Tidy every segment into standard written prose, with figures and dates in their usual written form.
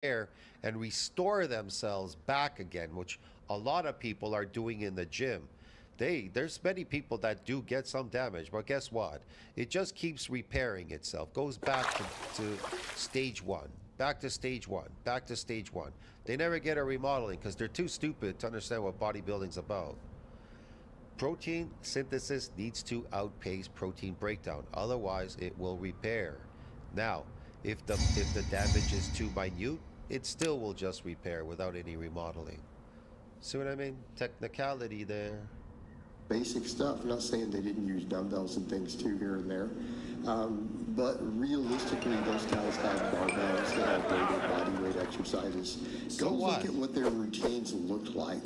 repair and restore themselves back again, which a lot of people are doing in the gym. There's many people that do get some damage, but guess what? It just keeps repairing itself. Goes back to stage one, back to stage one, back to stage one. They never get a remodeling because they're too stupid to understand what bodybuilding's about. Protein synthesis needs to outpace protein breakdown, otherwise it will repair. Now, if the damage is too minute, it still will just repair without any remodeling. See what I mean? Technicality there. Basic stuff. I'm not saying they didn't use dumbbells and things too here and there, but realistically, those guys had barbells, they had weighted body weight exercises. Go look at what their routines looked like.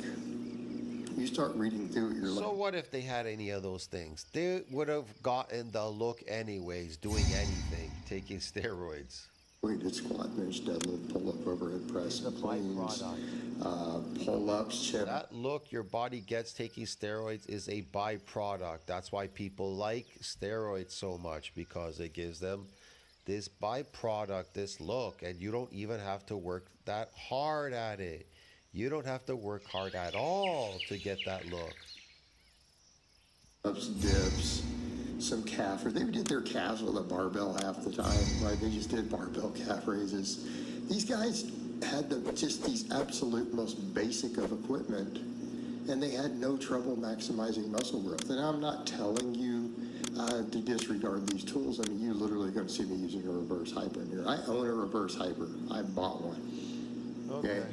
You start reading through it, you're like... So what if they had any of those things? They would have gotten the look anyways, doing anything, taking steroids. Weighted squat, bench, deadlift, pull-up, overhead press, planes, pull-ups, chip. That look your body gets taking steroids is a byproduct. That's why people like steroids so much, because it gives them this byproduct, this look, and you don't even have to work that hard at it. You don't have to work hard at all to get that look. Ups, dips, some calf, or they did their calves with a barbell half the time, right? They just did barbell calf raises. These guys had just these absolute most basic of equipment, and they had no trouble maximizing muscle growth. And I'm not telling you to disregard these tools. I mean, you literally going to see me using a reverse hyper in here. I own a reverse hyper. I bought one. Okay.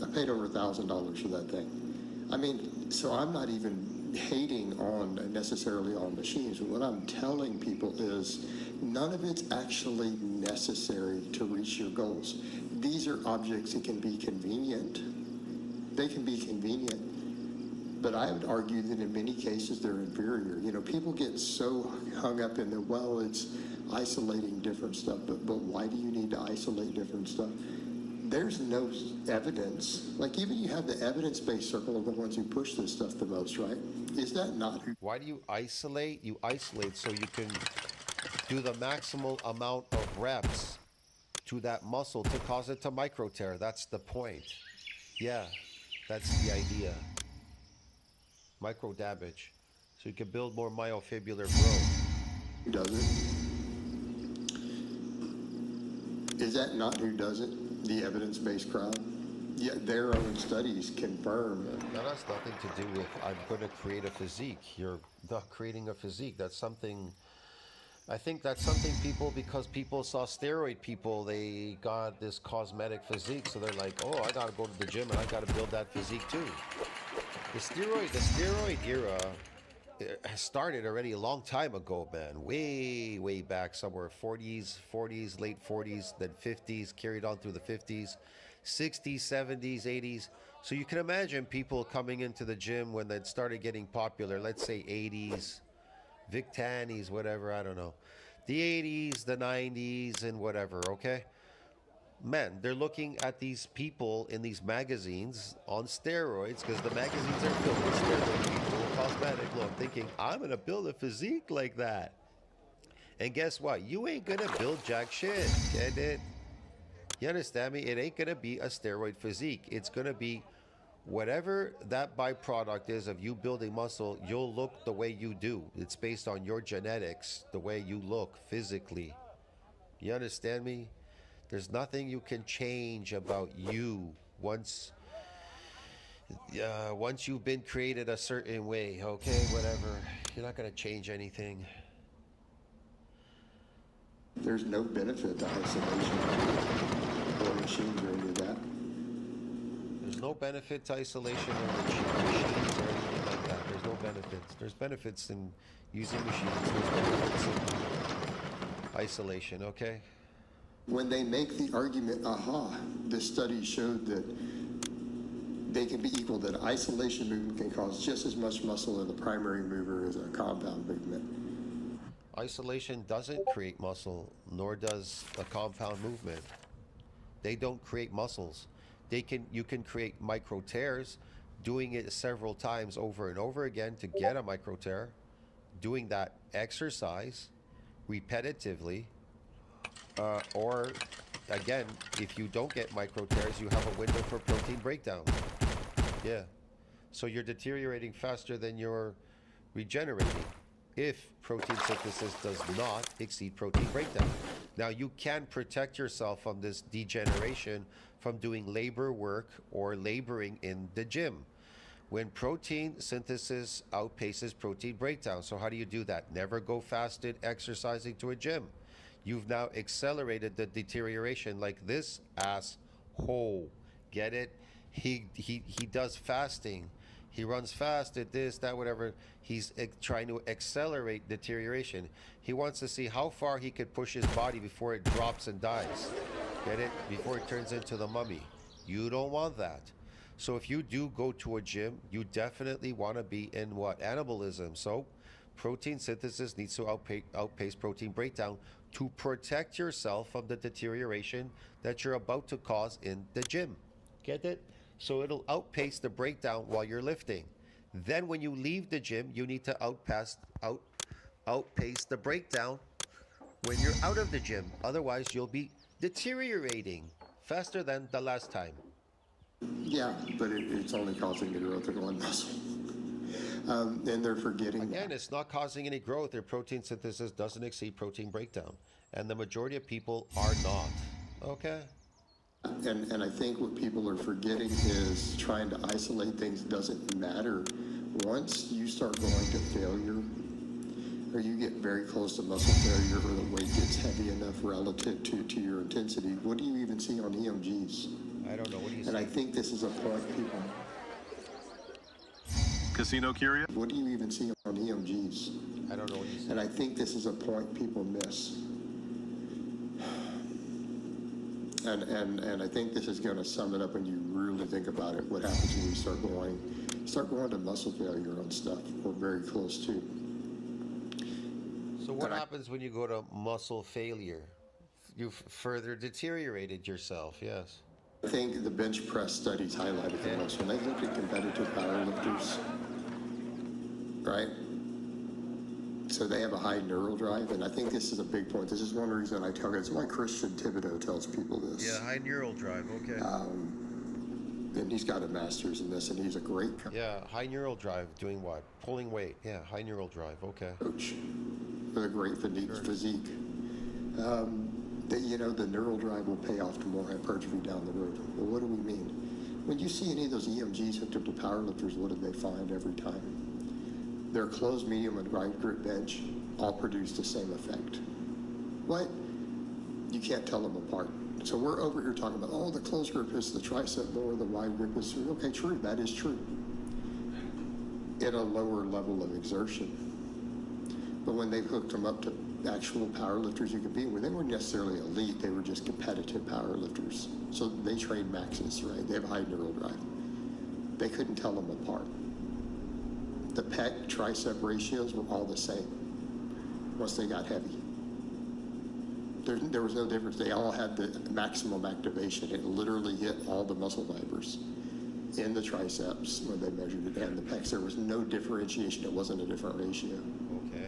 I paid over $1,000 for that thing. I mean, so I'm not even hating on necessarily on machines. What I'm telling people is none of it's actually necessary to reach your goals. These are objects that can be convenient. They can be convenient, but I would argue that in many cases they're inferior. You know, people get so hung up in the, well, it's isolating different stuff, but why do you need to isolate different stuff? There's no evidence. Like, even you have the evidence-based circle of the ones who push this stuff the most, right? Is that not who? Why do you isolate? You isolate so you can do the maximal amount of reps to that muscle to cause it to micro tear. That's the point. Yeah, that's the idea. Micro damage. So you can build more myofibrillar growth. Who does it? Is that not who does it? The evidence-based crowd? Yeah, their own studies confirm. That has nothing to do with I'm going to create a physique. You're not creating a physique. That's something, I think that's something people, because people saw steroid people, they got this cosmetic physique. So they're like, oh, I got to go to the gym and I got to build that physique too. The steroid era has started already a long time ago, man. Way back, somewhere 40s, late 40s, then 50s, carried on through the 50s, 60s, 70s, 80s. So you can imagine people coming into the gym when they started getting popular, let's say 80s, Vic Tannies, whatever, I don't know. The 80s, the 90s, and whatever, okay? Man, they're looking at these people in these magazines on steroids, because the magazines are filled with steroid people, cosmetic look, thinking, I'm going to build a physique like that. And guess what? You ain't going to build jack shit, get it? You understand me? It ain't going to be a steroid physique. It's going to be whatever that byproduct is of you building muscle, you'll look the way you do. It's based on your genetics, the way you look physically. You understand me? There's nothing you can change about you once you've been created a certain way, okay? Whatever. You're not going to change anything. There's no benefit to isolation or machines or any of that. There's no benefit to isolation or machines or anything like that. There's no benefits. There's benefits in using machines. There's benefits in isolation, okay? When they make the argument, this study showed that they can be equal, that isolation movement can cause just as much muscle in the primary mover as a compound movement. Isolation doesn't create muscle, nor does a compound movement. They don't create muscles. You can create micro tears, doing it several times over and over again to get a micro tear, doing that exercise repetitively, or again, if you don't get micro tears, you have a window for protein breakdown. Yeah. So you're deteriorating faster than you're regenerating if protein synthesis does not exceed protein breakdown. Now, you can protect yourself from this degeneration from doing labor work or laboring in the gym. When protein synthesis outpaces protein breakdown. So how do you do that? Never go fasted exercising to a gym. You've now accelerated the deterioration like this asshole. Get it? He does fasting. He runs fast at this, that, whatever. He's trying to accelerate deterioration. He wants to see how far he could push his body before it drops and dies. Get it? Before it turns into the mummy. You don't want that. So if you do go to a gym, you definitely want to be in what? Anabolism. So protein synthesis needs to outpace protein breakdown to protect yourself from the deterioration that you're about to cause in the gym. Get it? So it'll outpace the breakdown while you're lifting. Then when you leave the gym, you need to outpace the breakdown when you're out of the gym. Otherwise, you'll be deteriorating faster than the last time. Yeah, but it's only causing the growth of one muscle. And they're forgetting Again, it's not causing any growth. Their protein synthesis doesn't exceed protein breakdown. And the majority of people are not. Okay? And I think what people are forgetting is trying to isolate things doesn't matter. Once you start going to failure, or you get very close to muscle failure, or the weight gets heavy enough relative to your intensity, what do you even see on EMGs? I don't know. What do you see? And I think this is a point people... Casino Kiril? What do you even see on EMGs? I don't know what you see. And I think this is a point people miss. And I think this is going to sum it up when you really think about it. What happens when you start going to muscle failure on stuff, or very close to. So what happens when you go to muscle failure? You've further deteriorated yourself, yes. I think the bench press studies highlighted the most. When they looked at competitive powerlifters, right? So they have a high neural drive, and I think this is a big point. This is one reason I tell guys. It's why Christian Thibodeau tells people this. Yeah, high neural drive, okay. And he's got a master's in this, and he's a great Yeah, high neural drive, doing what? Pulling weight, yeah, high neural drive, okay. coach with a great physique. That, you know, the neural drive will pay off to more hypertrophy down the road. Well, what do we mean? When you see any of those EMGs hooked up to powerlifters, what do they find every time? Their closed, medium, and wide grip bench all produce the same effect. What? You can't tell them apart. So we're over here talking about, oh, the closed grip is the tricep more, the wide grip is, okay, true, that is true. At a lower level of exertion. But when they've hooked them up to actual powerlifters you compete with, they weren't necessarily elite, they were just competitive powerlifters. So they train maxes, right? They have high neural drive. They couldn't tell them apart. The pec tricep ratios were all the same once they got heavy. There was no difference. They all had the maximum activation. It literally hit all the muscle fibers in the triceps when they measured it, and the pecs. There was no differentiation. It wasn't a different ratio. Okay.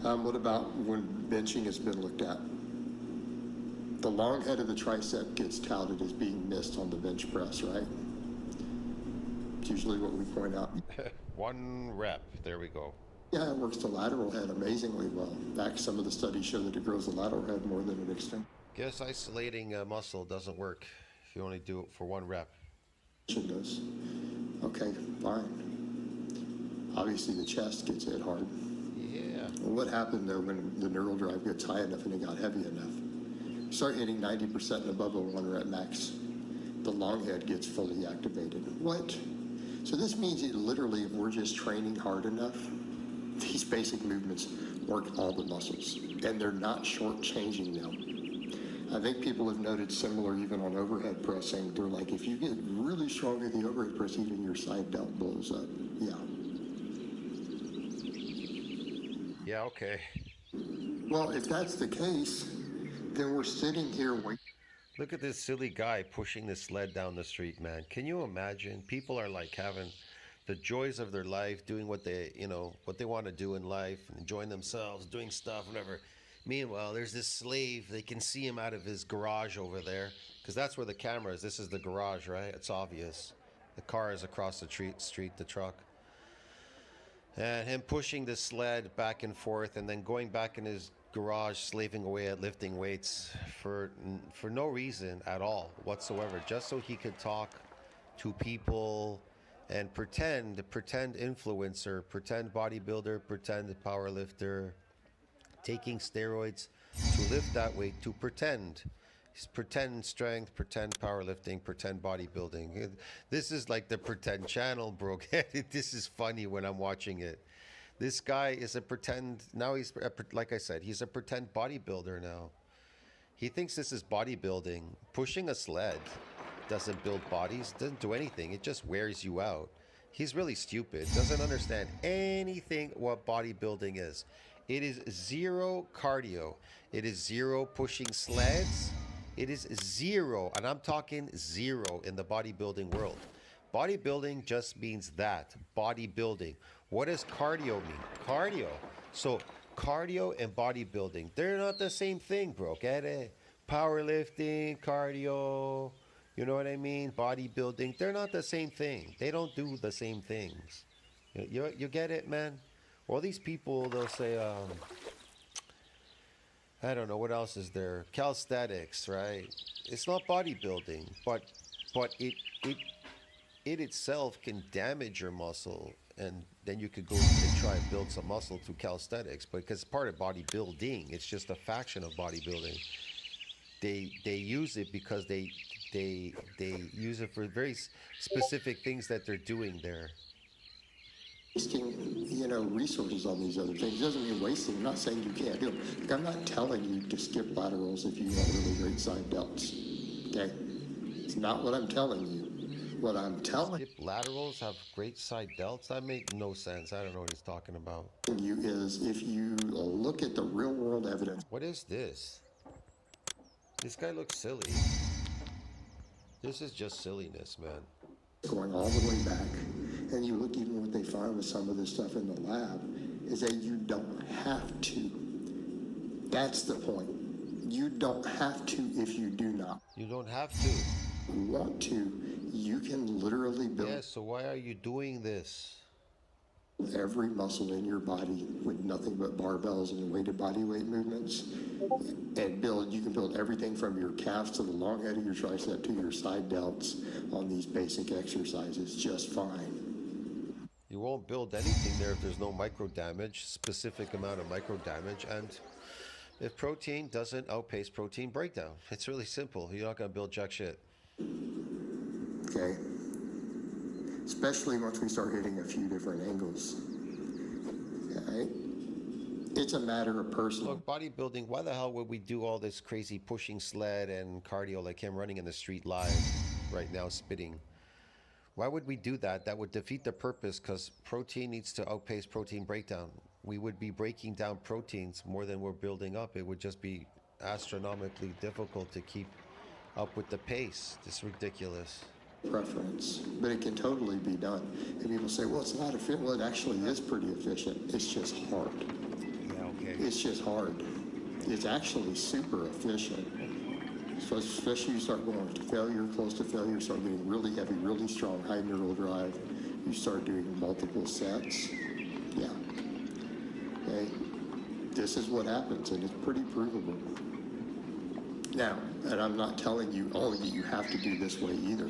What about when benching has been looked at? The long head of the tricep gets touted as being missed on the bench press, right? It's usually what we point out. 1 rep, there we go. Yeah, it works the lateral head amazingly well. In fact, some of the studies show that it grows the lateral head more than it extends. Guess isolating a muscle doesn't work if you only do it for 1 rep. It does. Okay, fine. Obviously, the chest gets hit hard. Yeah. Well, what happened though when the neural drive gets high enough and it got heavy enough? You start hitting 90% and above a 1 rep max. The long head gets fully activated. What? So this means that literally, if we're just training hard enough, these basic movements work all the muscles, and they're not shortchanging them. I think people have noted similar even on overhead pressing. They're like, if you get really strong at the overhead press, even your side delt blows up. Yeah. Yeah, okay. Well, if that's the case, then we're sitting here waiting. Look at this silly guy pushing this sled down the street, man. Can you imagine? People are like having the joys of their life, doing what they, what they want to do in life, and enjoying themselves, doing stuff, whatever. Meanwhile, there's this slave. They can see him out of his garage over there because that's where the camera is. This is the garage, right? It's obvious. The car is across the street, the truck. And him pushing the sled back and forth and then going back in his garage, slaving away at lifting weights for no reason at all whatsoever, just so he could talk to people and pretend influencer, pretend bodybuilder, pretend powerlifter, taking steroids to lift that weight, to pretend strength, pretend powerlifting, pretend bodybuilding. This is like the pretend channel, bro. This is funny when I'm watching it. This guy is a pretend, now he's, like I said, he's a pretend bodybuilder now. He thinks this is bodybuilding. Pushing a sled doesn't build bodies, doesn't do anything. It just wears you out. He's really stupid, doesn't understand anything what bodybuilding is. It is zero cardio. It is zero pushing sleds. It is zero, and I'm talking zero in the bodybuilding world. Bodybuilding just means that, bodybuilding. What does cardio mean? Cardio. So cardio and bodybuilding, they're not the same thing, bro. Get it? Powerlifting, cardio, you know what I mean? Bodybuilding, they're not the same thing. They don't do the same things. You get it, man? All these people, they'll say, I don't know, what else is there? Calisthenics, right? It's not bodybuilding, but it itself can damage your muscle, and then you could go and try and build some muscle through calisthenics, because it's part of bodybuilding. It's just a faction of bodybuilding. They use it because they use it for very specific things that they're doing there. Wasting, resources on these other things doesn't mean wasting. I'm not saying you can't do them. Like, I'm not telling you to skip laterals if you want really great side delts. Okay? It's not what I'm telling you. What I'm telling Skip laterals have great side delts? That makes no sense. I don't know what he's talking about. you is if you look at the real world evidence. What is this? This guy looks silly. This is just silliness, man. Going all the way back, and you look even what they find with some of this stuff in the lab, is that you don't have to. That's the point. You don't have to if you do not. You don't have to. Want to, you can literally build. Yes, so why are you doing this? Every muscle in your body with nothing but barbells and weighted body weight movements, and you can build everything from your calves to the long head of your tricep to your side delts on these basic exercises just fine. You won't build anything there if there's no micro damage, specific amount of micro damage, and if protein doesn't outpace protein breakdown. It's really simple. You're not going to build jack shit. Okay? Especially once we start hitting a few different angles. Okay? It's a matter of personal. Look, bodybuilding, why the hell would we do all this crazy pushing sled and cardio like him running in the street live right now, spitting? Why would we do that? That would defeat the purpose, because protein needs to outpace protein breakdown. We would be breaking down proteins more than we're building up. It would just be astronomically difficult to keep up with the pace. It's ridiculous. Preference, but it can totally be done. And people say, well, it's not efficient. Well, it actually is pretty efficient. It's just hard. Yeah, okay. It's just hard. It's actually super efficient. So especially you start going to failure, close to failure, start getting really heavy, really strong, high neural drive. You start doing multiple sets. Yeah. Okay. This is what happens, and it's pretty provable. Now, and I'm not telling you, oh, you have to do this way either.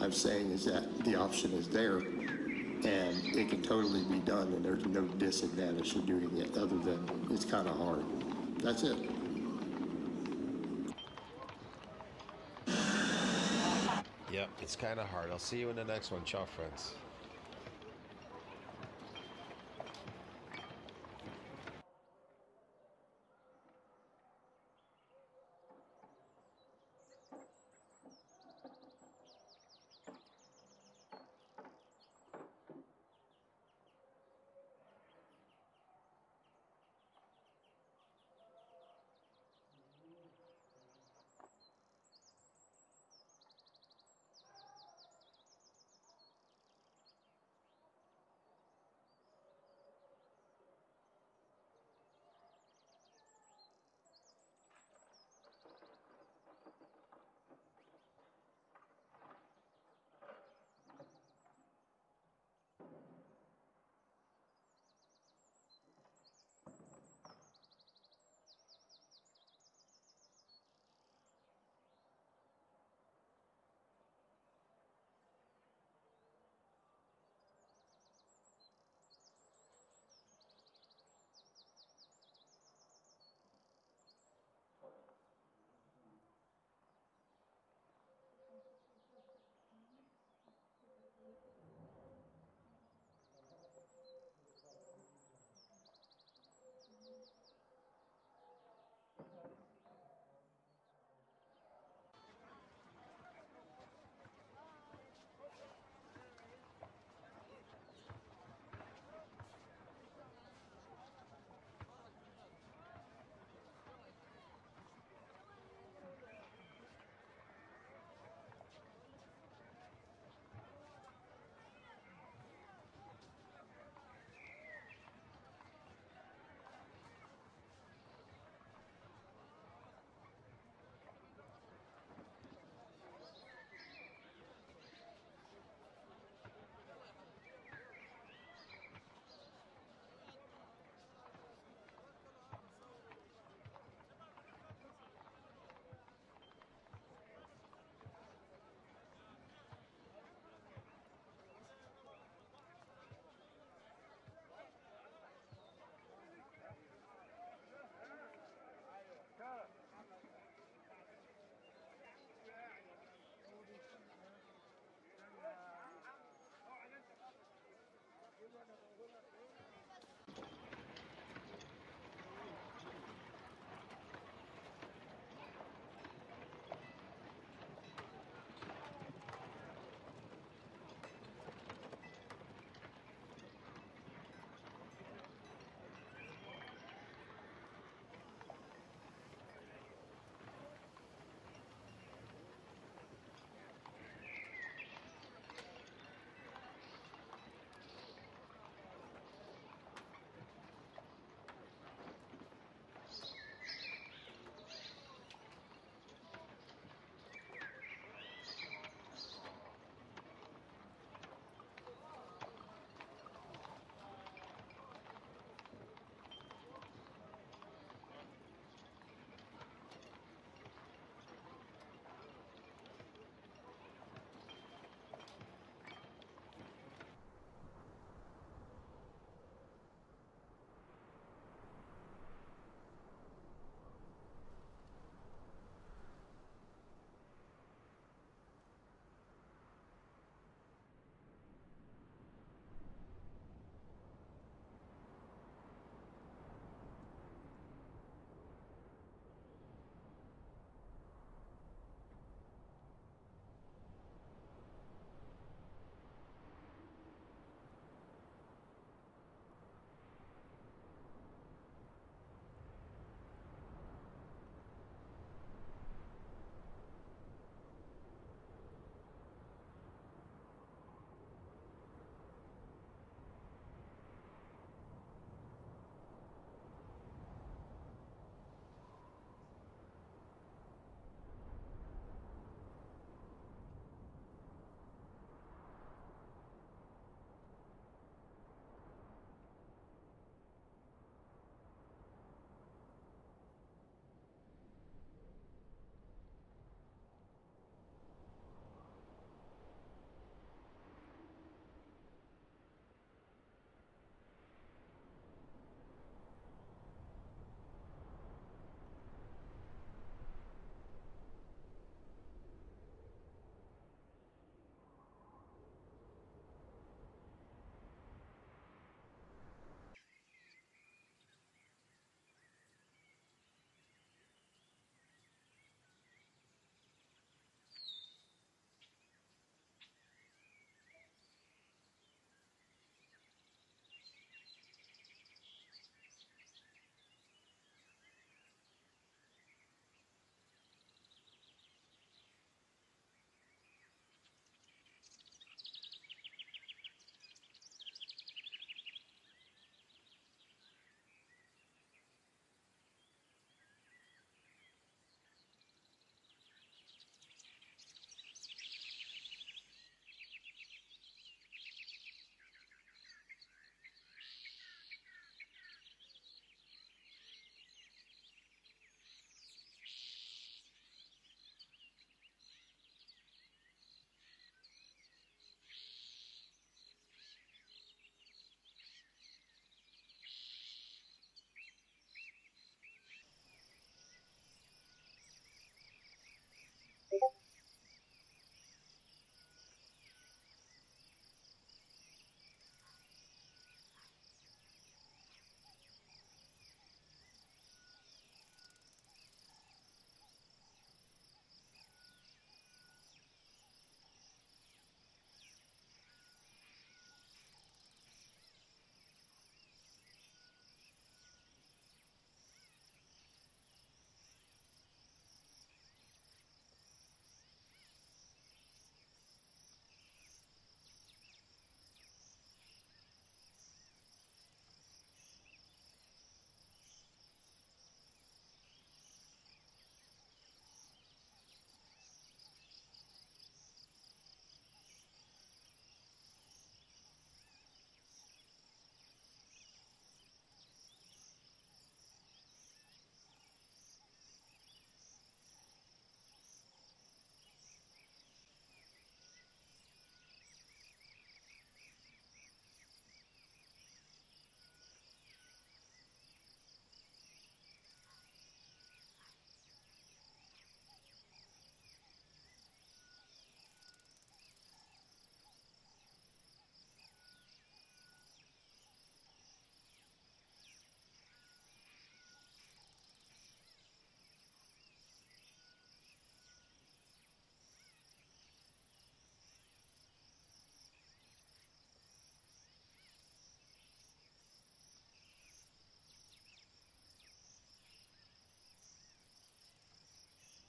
I'm saying is that the option is there, and it can totally be done, and there's no disadvantage to doing it other than it's kind of hard. That's it. Yep, it's kind of hard. I'll see you in the next one. Ciao, friends.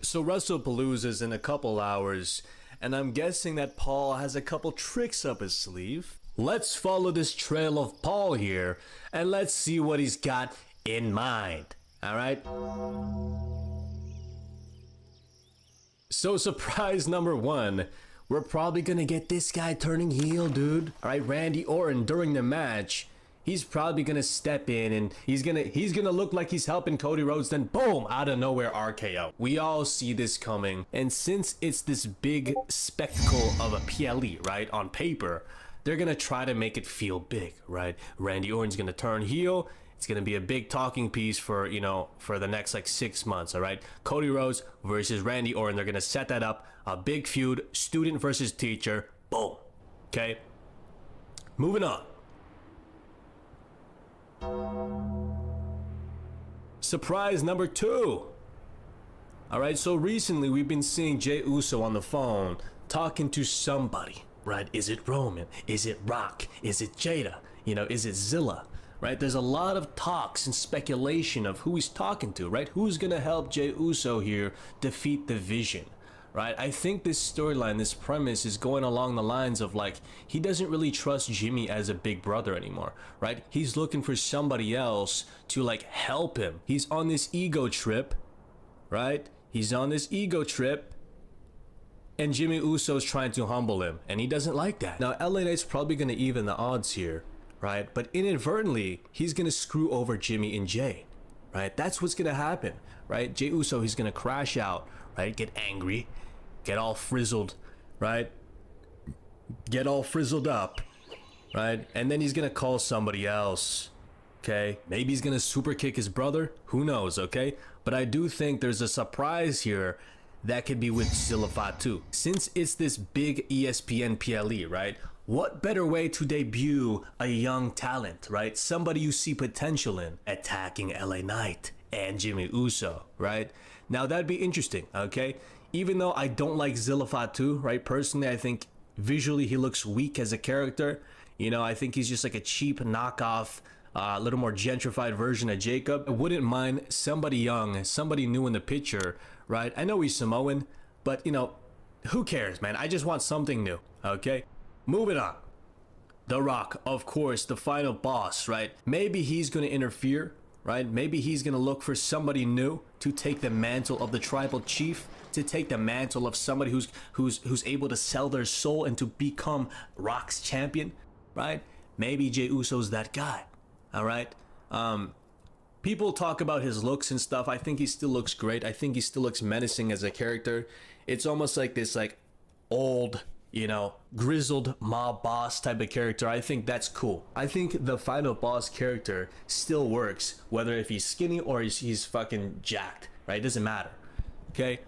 So WrestlePalooza's in a couple hours, and I'm guessing that Paul has a couple tricks up his sleeve. Let's follow this trail of Paul here, and let's see what he's got in mind. Alright? So surprise number one, we're probably gonna get this guy turning heel, dude. Alright, Randy Orton during the match, he's probably gonna step in and he's gonna look like he's helping Cody Rhodes, then boom, out of nowhere RKO. We all see this coming, and since it's this big spectacle of a PLE, right, on paper, they're gonna try to make it feel big, right? Randy Orton's gonna turn heel. It's gonna be a big talking piece for, you know, for the next like 6 months, all right? Cody Rhodes versus Randy Orton. They're gonna set that up. A big feud, student versus teacher. Boom. Okay. Moving on. Surprise number two. All right. So recently we've been seeing Jey Uso on the phone talking to somebody, right? Is it Roman? Is it Rock? Is it Jada? You know, is it Zilla? Right, there's a lot of talks and speculation of who he's talking to, right? Who's gonna help Jey Uso here defeat the Vision, right? I think this storyline, this premise is going along the lines of like, he doesn't really trust Jimmy as a big brother anymore, right? He's looking for somebody else to like help him. He's on this ego trip, right? He's on this ego trip, and Jimmy Uso's trying to humble him, and he doesn't like that. Now, LA Knight's probably gonna even the odds here, right? But inadvertently, he's gonna screw over Jimmy and Jay, right? That's what's gonna happen, right? Jey Uso, he's gonna crash out, right? Get angry, get all frizzled, right? Get all frizzled up, right? And then he's gonna call somebody else, okay? Maybe he's gonna super kick his brother, who knows, okay? But I do think there's a surprise here that could be with Zilla Fatu. Since it's this big ESPN PLE, right? What better way to debut a young talent, right? Somebody you see potential in, attacking LA Knight and Jimmy Uso, right? Now that'd be interesting, okay? Even though I don't like Zilla Fatu, right? Personally, I think visually he looks weak as a character. You know, I think he's just like a cheap knockoff, a little more gentrified version of Jacob. I wouldn't mind somebody young, somebody new in the picture, right? I know he's Samoan, but you know, who cares, man? I just want something new, okay? Moving on. The Rock, of course, the final boss, right? Maybe he's going to interfere, right? Maybe he's going to look for somebody new to take the mantle of the tribal chief, to take the mantle of somebody who's able to sell their soul and to become Rock's champion, right? Maybe Jey Uso's that guy, all right? People talk about his looks and stuff. I think he still looks great. I think he still looks menacing as a character. It's almost like this like old, you know, grizzled mob boss type of character. I think that's cool. I think the final boss character still works, whether if he's skinny or he's fucking jacked, right? It doesn't matter. Okay,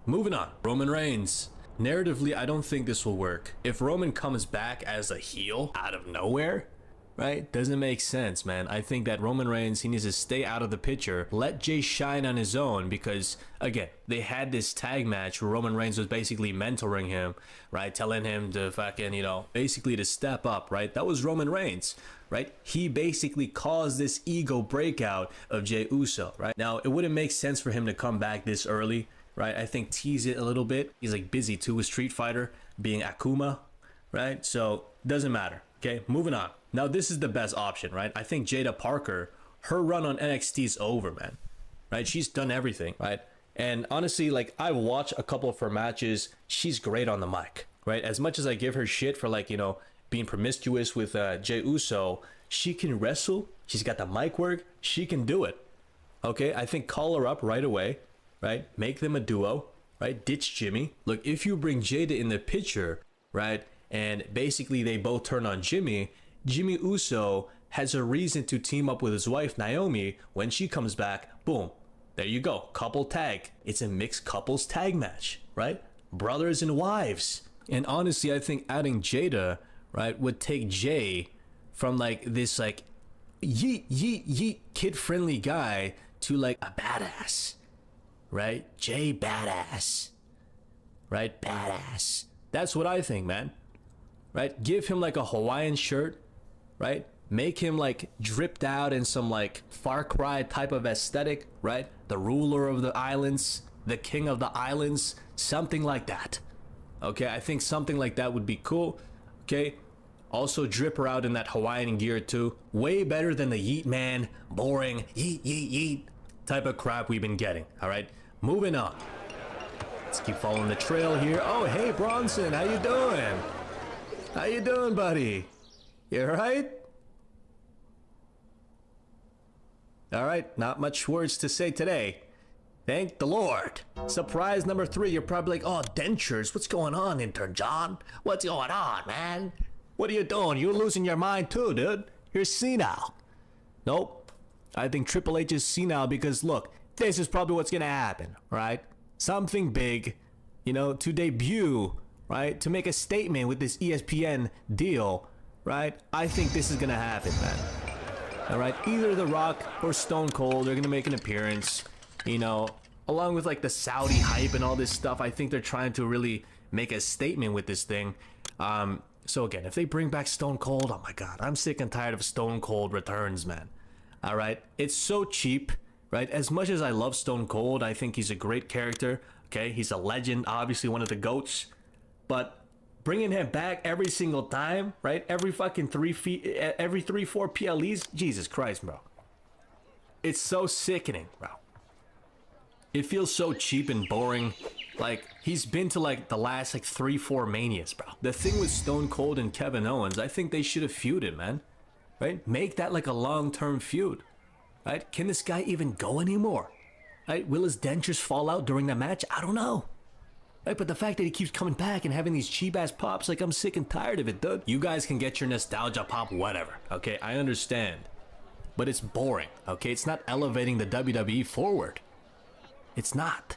moving on. Roman Reigns. Narratively, I don't think this will work. If Roman comes back as a heel out of nowhere, right? Doesn't make sense, man. I think that Roman Reigns, he needs to stay out of the picture. Let Jay shine on his own because, again, they had this tag match where Roman Reigns was basically mentoring him, right? Telling him to fucking, you know, basically to step up, right? That was Roman Reigns, right? He basically caused this ego breakout of Jey Uso, right? Now, it wouldn't make sense for him to come back this early, right? I think tease it a little bit. He's like busy too with Street Fighter, being Akuma, right? So, doesn't matter. Okay, moving on. Now, this is the best option, right? I think Jada Parker, her run on NXT is over, man. Right? She's done everything, right? And honestly, like, I watched a couple of her matches. She's great on the mic, right? As much as I give her shit for, like, you know, being promiscuous with Jey Uso, she can wrestle. She's got the mic work. She can do it. Okay, I think call her up right away, right? Make them a duo, right? Ditch Jimmy. Look, if you bring Jada in the picture, right? And basically they both turn on Jimmy. Jimmy Uso has a reason to team up with his wife Naomi when she comes back. Boom. There you go. Couple tag. It's a mixed couples tag match, right? Brothers and wives. And honestly, I think adding Jada, right, would take Jay from like this like yeet yeet yeet kid friendly guy to like a badass, right? Jay badass, right? Badass. That's what I think, man. Right? Give him like a Hawaiian shirt, right? Make him like dripped out in some like Far Cry type of aesthetic, right? The ruler of the islands, the king of the islands, something like that. Okay, I think something like that would be cool. Okay, also drip her out in that Hawaiian gear too. Way better than the yeet man, boring, yeet, yeet, yeet type of crap we've been getting. All right, moving on. Let's keep following the trail here. Oh, hey, Bronson, how you doing? How you doing, buddy? You all right? All right, not much words to say today. Thank the Lord. Surprise number 3, you're probably like, oh, dentures, what's going on, intern John? What's going on, man? What are you doing? You're losing your mind too, dude. You're senile. Nope. I think Triple H is senile because, look, this is probably what's gonna happen, right? Something big, you know, to debut, right? To make a statement with this ESPN deal, right? I think this is gonna happen, man. All right, either The Rock or Stone Cold are gonna make an appearance, you know, along with like the Saudi hype and all this stuff. I think they're trying to really make a statement with this thing. So again, if they bring back Stone Cold, oh my God, I'm sick and tired of Stone Cold returns, man. All right, it's so cheap, right? As much as I love Stone Cold, I think he's a great character. Okay, he's a legend, obviously one of the GOATs, but bringing him back every single time, right? Every fucking 3-4 PLEs, Jesus Christ, bro. It's so sickening, bro. It feels so cheap and boring. Like, he's been to like the last like 3-4 Manias, bro. The thing with Stone Cold and Kevin Owens, I think they should have feuded, man. Right? Make that like a long-term feud. Right? Can this guy even go anymore? Right? Will his dentures fall out during the match? I don't know. Right? But the fact that he keeps coming back and having these cheap-ass pops, like, I'm sick and tired of it, dude. You guys can get your nostalgia pop, whatever. Okay? I understand. But it's boring. Okay? It's not elevating the WWE forward. It's not.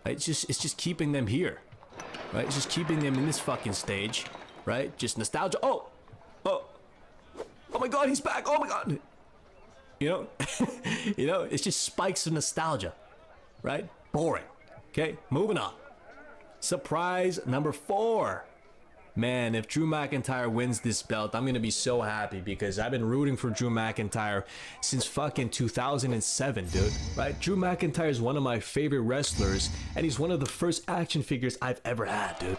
Right? It's just keeping them here. Right? It's just keeping them in this fucking stage. Right? Just nostalgia. Oh my God, he's back. Oh my God. You know? You know, it's just spikes of nostalgia. Right? Boring. Okay? Moving on. Surprise number 4. Man, if Drew McIntyre wins this belt, I'm gonna be so happy because I've been rooting for Drew McIntyre since fucking 2007, dude. Right? Drew McIntyre is one of my favorite wrestlers, and he's one of the first action figures I've ever had, dude.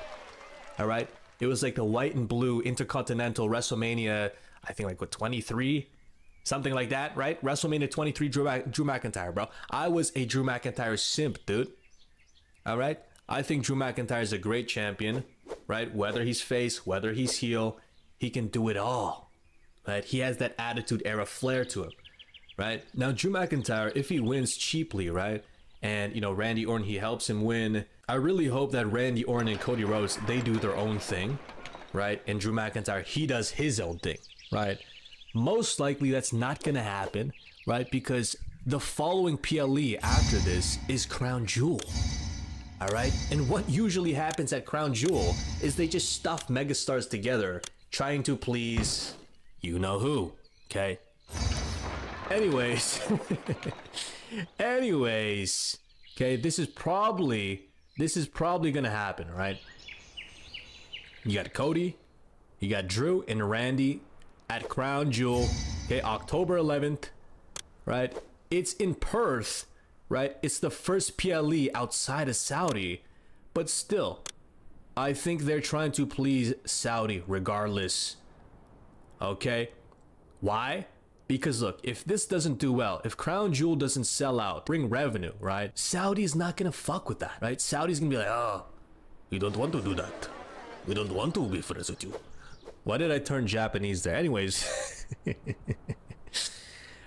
All right? It was like the white and blue Intercontinental WrestleMania, I think like what, 23? Something like that, right? WrestleMania 23, Drew McIntyre, bro. I was a Drew McIntyre simp, dude. All right? I think Drew McIntyre is a great champion, right? Whether he's face, whether he's heel, he can do it all, right? He has that Attitude Era flair to him, right? Now, Drew McIntyre, if he wins cheaply, right? And, you know, Randy Orton, he helps him win. I really hope that Randy Orton and Cody Rhodes, they do their own thing, right? And Drew McIntyre, he does his own thing, right? Most likely that's not gonna happen, right? Because the following PLE after this is Crown Jewel. All right, and what usually happens at Crown Jewel is they just stuff megastars together, trying to please you know who. Okay. Anyways, okay, this is probably gonna happen, right? You got Cody, you got Drew and Randy at Crown Jewel. Okay, October 11th, right? It's in Perth. Right? It's the first PLE outside of Saudi, but still, I think they're trying to please Saudi regardless. Okay? Why? Because look, if this doesn't do well, if Crown Jewel doesn't sell out, bring revenue, right? Saudi's not gonna fuck with that, right? Saudi's gonna be like, oh, we don't want to do that. We don't want to be friends with you. Why did I turn Japanese there? Anyways.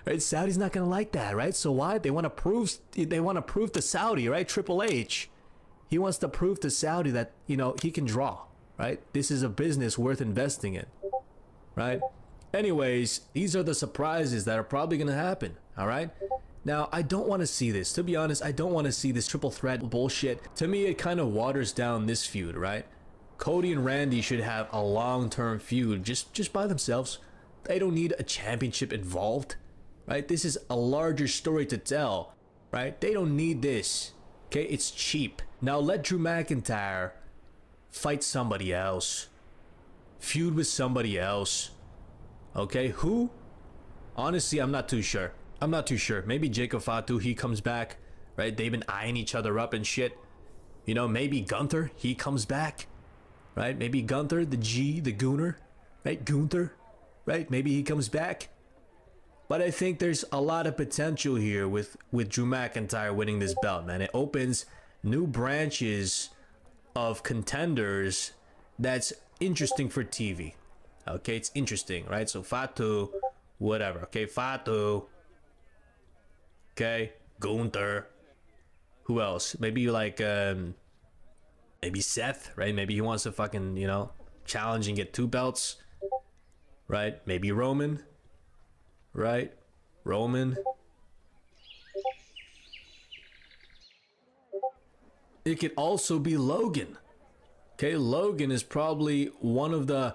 Right, Saudi's not gonna like that, right? So why? They want to prove to Saudi, right? Triple H, he wants to prove to Saudi that, you know, he can draw, right? This is a business worth investing in, right? Anyways, these are the surprises that are probably gonna happen. All right. Now, I don't want to see this. To be honest, I don't want to see this triple threat bullshit. To me, it kind of waters down this feud, right? Cody and Randy should have a long-term feud just by themselves. They don't need a championship involved. Right? This is a larger story to tell, right? They don't need this, okay? It's cheap. Now let Drew McIntyre fight somebody else. Feud with somebody else. Okay, who? Honestly, I'm not too sure. Maybe Jacob Fatu, he comes back, right? They've been eyeing each other up and shit. You know, maybe Gunther, he comes back, right? Maybe Gunther, the Gooner, right? Gunther, right? Maybe he comes back. But I think there's a lot of potential here with Drew McIntyre winning this belt, man. It opens new branches of contenders that's interesting for TV. Okay, it's interesting, right? So Fatu, whatever. Okay, Fatu. Okay, Gunther. Who else? Maybe like maybe Seth, right? Maybe he wants to fucking, you know, challenge and get 2 belts, right? Maybe Roman, right? Roman. It could also be Logan. Okay, Logan is probably one of the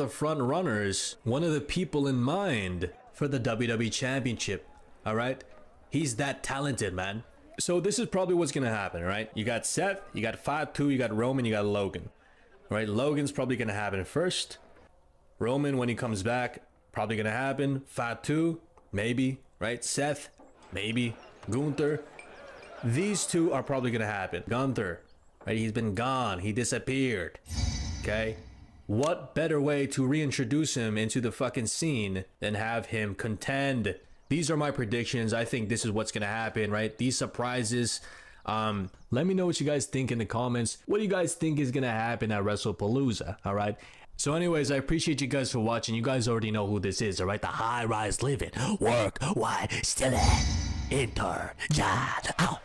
front runners, one of the people in mind for the WWE Championship. All right, he's that talented, man. So this is probably what's gonna happen, right? You got Seth, you got Fatu, you got Roman, you got Logan. Right? Logan's probably gonna happen first. Roman, when he comes back, probably gonna happen. Fatu, maybe, right? Seth, maybe. Gunther. These 2 are probably gonna happen. Gunther, right? He's been gone. He disappeared. Okay? What better way to reintroduce him into the fucking scene than have him contend? These are my predictions. I think this is what's gonna happen, right? These surprises. Let me know what you guys think in the comments. What do you guys think is gonna happen at WrestlePalooza? All right. So anyways, I appreciate you guys for watching. You guys already know who this is, all right? The high-rise living, work, why, still enter, John, out.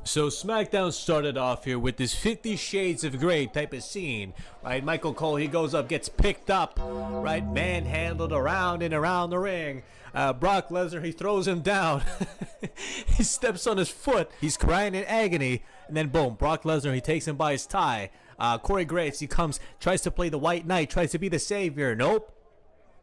So SmackDown started off here with this 50 Shades of Grey type of scene, right? Michael Cole, he goes up, gets picked up, right? Manhandled around and around the ring. Brock Lesnar, he throws him down. He steps on his foot. He's crying in agony. And then boom, Brock Lesnar, he takes him by his tie. Corey Graves, he comes, tries to play the White Knight, tries to be the savior. Nope.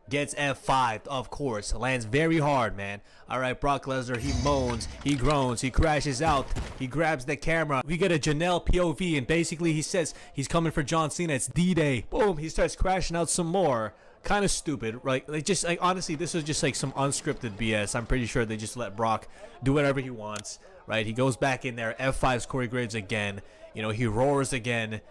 Gets F5'd, of course. Lands very hard, man. Alright, Brock Lesnar, he moans, he groans, he crashes out, he grabs the camera. We get a Janelle POV, and basically he says he's coming for John Cena. It's D-Day. Boom, he starts crashing out some more. Kind of stupid, right? Like, just like, honestly, this was just like some unscripted BS. I'm pretty sure they just let Brock do whatever he wants, right? He goes back in there, F5's Corey Graves again. You know, he roars again.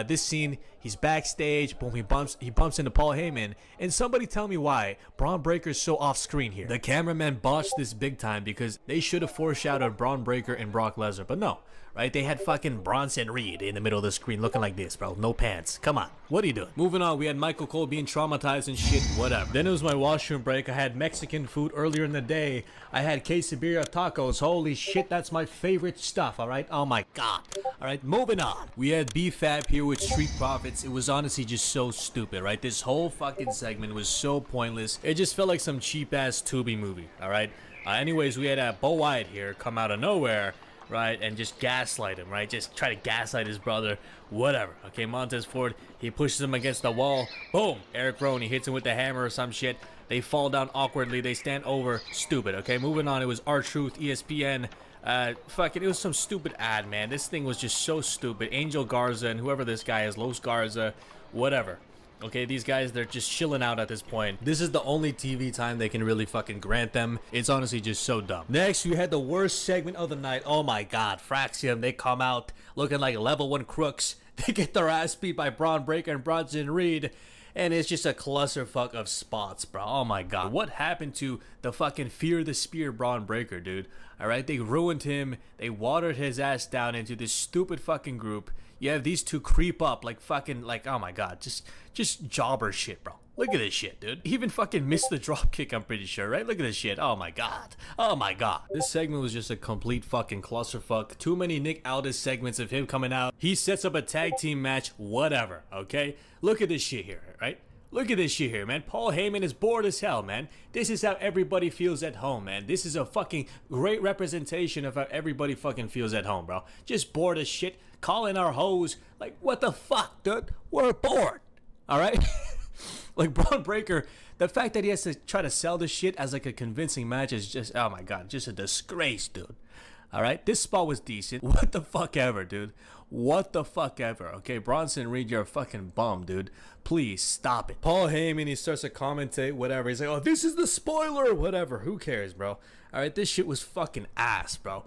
This scene, he's backstage. Boom, he bumps into Paul Heyman. And somebody tell me why Braun Breaker's so off screen here. The cameraman botched this big time because they should have foreshadowed Braun Breaker and Brock Lesnar. But no, right? They had fucking Bronson Reed in the middle of the screen looking like this, bro. No pants. Come on. What are you doing? Moving on, we had Michael Cole being traumatized and shit, whatever. Then it was my washroom break. I had Mexican food earlier in the day. I had quesadilla tacos. Holy shit, that's my favorite stuff, all right? Oh my God. All right, moving on. We had BFAB here with Street Profits. It was honestly just so stupid, right? This whole fucking segment was so pointless. It just felt like some cheap-ass Tubi movie, all right? Anyways, we had Bo Wyatt here come out of nowhere, right, and just gaslight him, right? Just try to gaslight his brother, whatever. Okay, Montez Ford, he pushes him against the wall. Boom, Eric Rowan, he hits him with the hammer or some shit. They fall down awkwardly. They stand over. Stupid. Okay, moving on. It was R-Truth, ESPN. Fucking, it was some stupid ad, man. This thing was just so stupid. Angel Garza and whoever this guy is, Los Garza, whatever. Okay, these guys, they're just chilling out at this point. This is the only TV time they can really fucking grant them. It's honestly just so dumb. Next, we had the worst segment of the night. Oh my God, Fraxium, they come out looking like level 1 crooks. They get their ass beat by Braun Breaker and Bronson Reed. And it's just a clusterfuck of spots, bro. Oh my God. What happened to the fucking Fear the Spear Braun Breaker, dude? Alright, they ruined him. They watered his ass down into this stupid fucking group. You have these two creep up like fucking, like, oh my God. Just jobber shit, bro. Look at this shit, dude. He even fucking missed the drop kick, I'm pretty sure, right? Look at this shit. Oh my God. Oh my God. This segment was just a complete fucking clusterfuck. Too many Nick Aldis segments of him coming out. He sets up a tag team match, whatever, okay? Look at this shit here, right? Look at this shit here, man. Paul Heyman is bored as hell, man. This is how everybody feels at home, man. This is a fucking great representation of how everybody fucking feels at home, bro. Just bored as shit. Calling our hoes. Like, what the fuck, dude? We're bored. All right? Like, Braun Breaker, the fact that he has to try to sell this shit as like a convincing match is just, oh my God, just a disgrace, dude. All right? This spot was decent. What the fuck ever, dude. What the fuck ever. Okay, Bronson Reed, you're a fucking bum, dude. Please stop it. Paul Heyman, he starts to commentate, whatever. He's like, oh, this is the spoiler, whatever. Who cares, bro? All right, this shit was fucking ass, bro.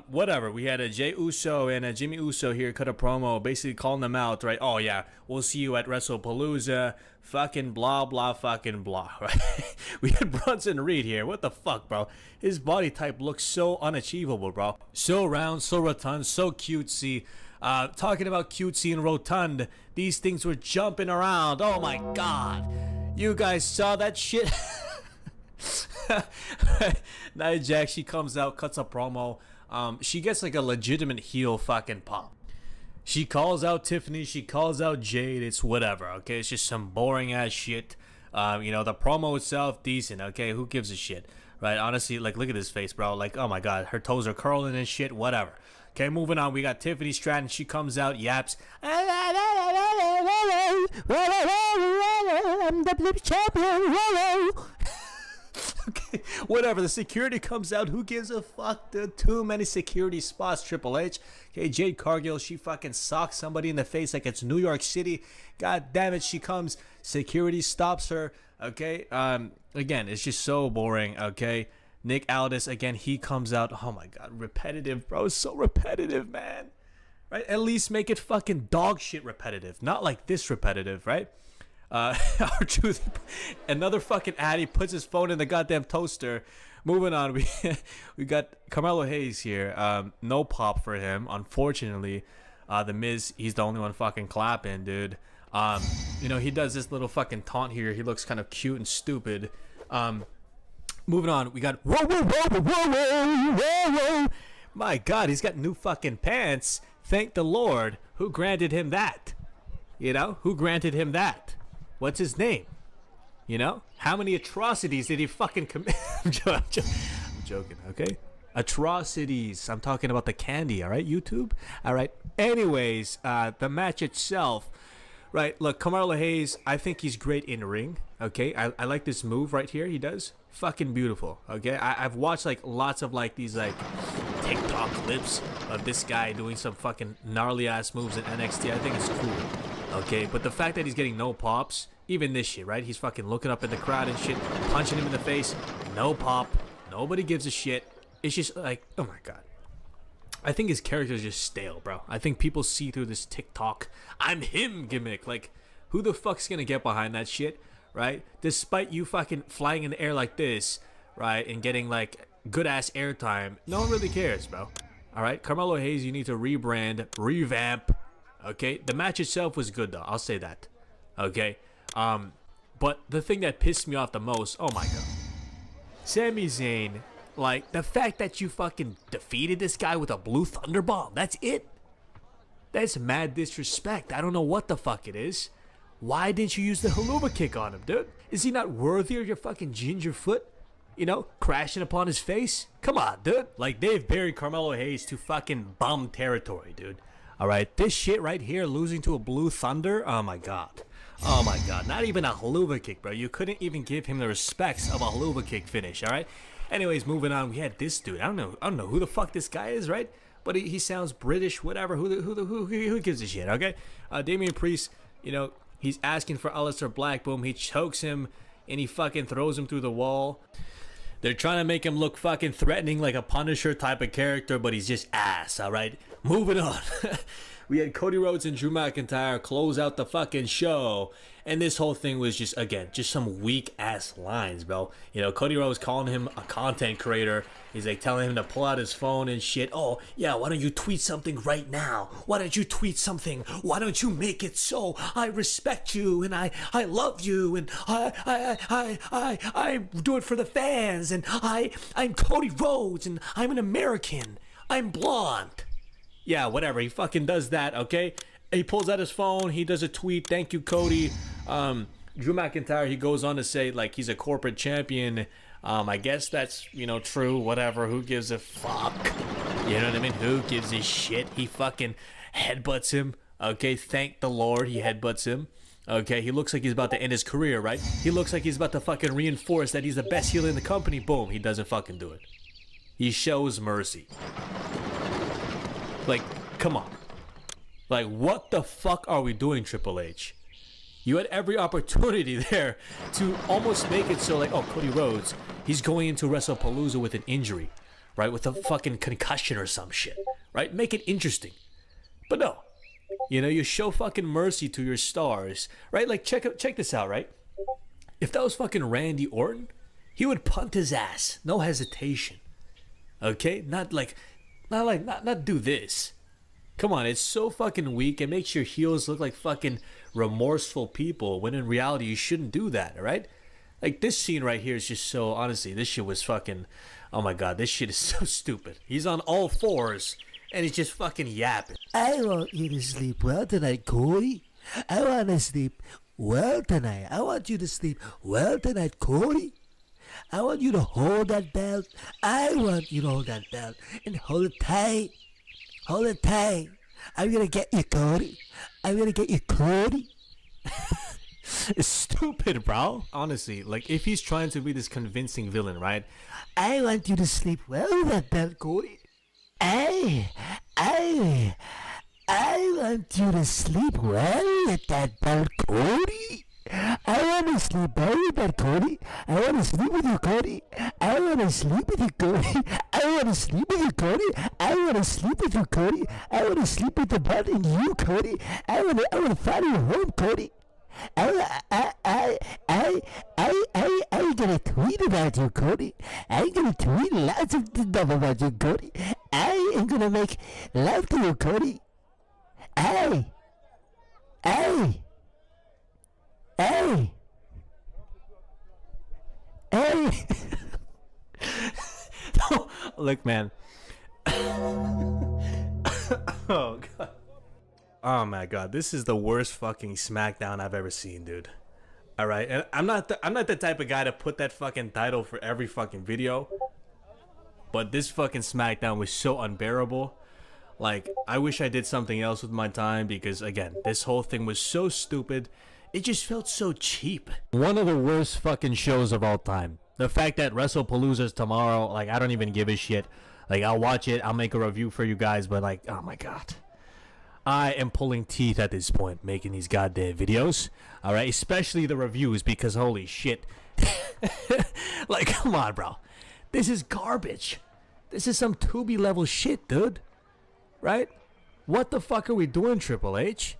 Whatever. We had a Jey Uso and a Jimmy Uso here cut a promo, basically calling them out, right? Oh yeah, we'll see you at WrestlePalooza. Fucking blah blah fucking blah, right? We had Bronson Reed here. What the fuck, bro? His body type looks so unachievable, bro. So round, so rotund, so cutesy. Talking about cutesy and rotund, these things were jumping around. Oh my God, you guys saw that shit? Nia Jax, she comes out, cuts a promo. She gets like a legitimate heel fucking pop. She calls out Tiffany, she calls out Jade, it's whatever, okay? It's just some boring ass shit. You know, the promo itself, decent, okay? Who gives a shit, right? Honestly, like, look at this face, bro. Like, oh my God, her toes are curling and shit, whatever. Okay, moving on, we got Tiffany Stratton, she comes out, yaps. I'm the champion, okay, whatever. The security comes out. Who gives a fuck, dude? Too many security spots, Triple H. Okay, Jade Cargill, she fucking socks somebody in the face like it's New York City. God damn it, she comes. Security stops her. Okay, again, it's just so boring. Okay, Nick Aldis, again, he comes out. Oh my God, repetitive, bro. It's so repetitive, man. Right? At least make it fucking dog shit repetitive. Not like this repetitive, right? R-Truth, another fucking ad. He puts his phone in the goddamn toaster. Moving on, we got Carmelo Hayes here. No pop for him, unfortunately. The Miz, he's the only one fucking clapping, dude. You know, he does this little fucking taunt here. He looks kind of cute and stupid. Moving on, we got whoa, whoa, whoa, whoa, whoa, whoa, whoa. My God, he's got new fucking pants. Thank the Lord. Who granted him that? You know, who granted him that? What's his name? You know, how many atrocities did he fucking commit? I'm joking, okay? Atrocities. I'm talking about the candy, all right, YouTube? All right. Anyways, the match itself, right? Look, Carmelo Hayes, I think he's great in ring, okay? I like this move right here he does. Fucking beautiful, okay? I've watched, like, lots of, like, these, like, TikTok clips of this guy doing some fucking gnarly-ass moves in NXT. I think it's cool, okay? But the fact that he's getting no pops, even this shit, right? He's fucking looking up at the crowd and shit, punching him in the face. No pop. Nobody gives a shit. It's just like, oh my God. I think his character is just stale, bro. I think people see through this TikTok, I'm him gimmick. Like, who the fuck's gonna get behind that shit, right? Despite you fucking flying in the air like this, right, and getting like good ass airtime, no one really cares, bro. All right, Carmelo Hayes, you need to rebrand, revamp. Okay, the match itself was good though. I'll say that. Okay, but the thing that pissed me off the most, oh my God, Sami Zayn. Like, the fact that you fucking defeated this guy with a blue thunder bomb. That's it. That's mad disrespect. I don't know what the fuck it is. Why didn't you use the haluva kick on him, dude? Is he not worthy of your fucking ginger foot? You know, crashing upon his face? Come on, dude. Like, they've buried Carmelo Hayes to fucking bum territory, dude. Alright, this shit right here, losing to a blue thunder? Oh my God. Oh my God. Not even a haluva kick, bro. You couldn't even give him the respects of a haluva kick finish, alright? Anyways, moving on, we had this dude. I don't know who the fuck this guy is, right? But he sounds British, whatever. Who gives a shit? Okay, Damian Priest, you know, he's asking for Aleister Black. Boom, he chokes him and he fucking throws him through the wall. They're trying to make him look fucking threatening, like a Punisher type of character, but he's just ass. All right, moving on. We had Cody Rhodes and Drew McIntyre close out the fucking show. And this whole thing was just, again, just some weak-ass lines, bro. You know, Cody Rhodes calling him a content creator. He's, like, telling him to pull out his phone and shit. Oh, yeah, why don't you tweet something right now? Why don't you tweet something? Why don't you make it so I respect you and I love you and I do it for the fans and I'm Cody Rhodes and I'm an American. I'm blonde. Yeah, whatever. He fucking does that, okay? He pulls out his phone. He does a tweet. Thank you, Cody. Drew McIntyre, he goes on to say, like, he's a corporate champion. I guess that's, you know, true. Whatever. Who gives a fuck? You know what I mean? Who gives a shit? He fucking headbutts him. Okay, thank the Lord he headbutts him. Okay, he looks like he's about to end his career, right? He looks like he's about to fucking reinforce that he's the best heel in the company. Boom, he doesn't fucking do it. He shows mercy. Like, come on. Like, what the fuck are we doing, Triple H? You had every opportunity there to almost make it so, like, oh, Cody Rhodes, he's going into WrestlePalooza with an injury, right? With a fucking concussion or some shit, right? Make it interesting. But no. You know, you show fucking mercy to your stars, right? Like, check this out, right? If that was fucking Randy Orton, he would punt his ass. No hesitation. Okay? Not do this. Come on, it's so fucking weak. It makes your heels look like fucking remorseful people when in reality you shouldn't do that, alright? Like, this scene right here is just so, honestly, this shit was fucking, oh my God, this shit is so stupid. He's on all fours and he's just fucking yapping. I want you to sleep well tonight, Cody. I want to sleep well tonight. I want you to sleep well tonight, Cody. I want you to hold that belt. I want you to hold that belt and hold it tight. Hold it tight. I'm gonna get you, Cody. I'm gonna get you, Cody. It's stupid, bro. Honestly, like, if he's trying to be this convincing villain, right? I want you to sleep well with that belt, Cody. I want you to sleep well with that belt, Cody. I want to sleep well with that, Cody. I want to sleep with you, Cody. I want to sleep with you, Cody. I want to sleep with you, Cody. I want to sleep with you, Cody. I want to sleep with the belt in you, Cody. I want to follow you home, Cody. I'm gonna tweet about you, Cody. I'm gonna tweet lots of stuff about you, Cody. I am gonna make love to you, Cody. Hey. Look, man. Oh my god, this is the worst fucking SmackDown I've ever seen, dude. All right, and I'm not the type of guy to put that fucking title for every fucking video, but this fucking SmackDown was so unbearable. Like, I wish I did something else with my time because, again, this whole thing was so stupid. It just felt so cheap. One of the worst fucking shows of all time. The fact that WrestlePalooza's tomorrow, like, I don't even give a shit. Like, I'll watch it, I'll make a review for you guys, but, like, oh my god. I am pulling teeth at this point making these goddamn videos. Alright, especially the reviews because, holy shit. Like, come on, bro. This is garbage. This is some Tubi level shit, dude. Right? What the fuck are we doing, Triple H?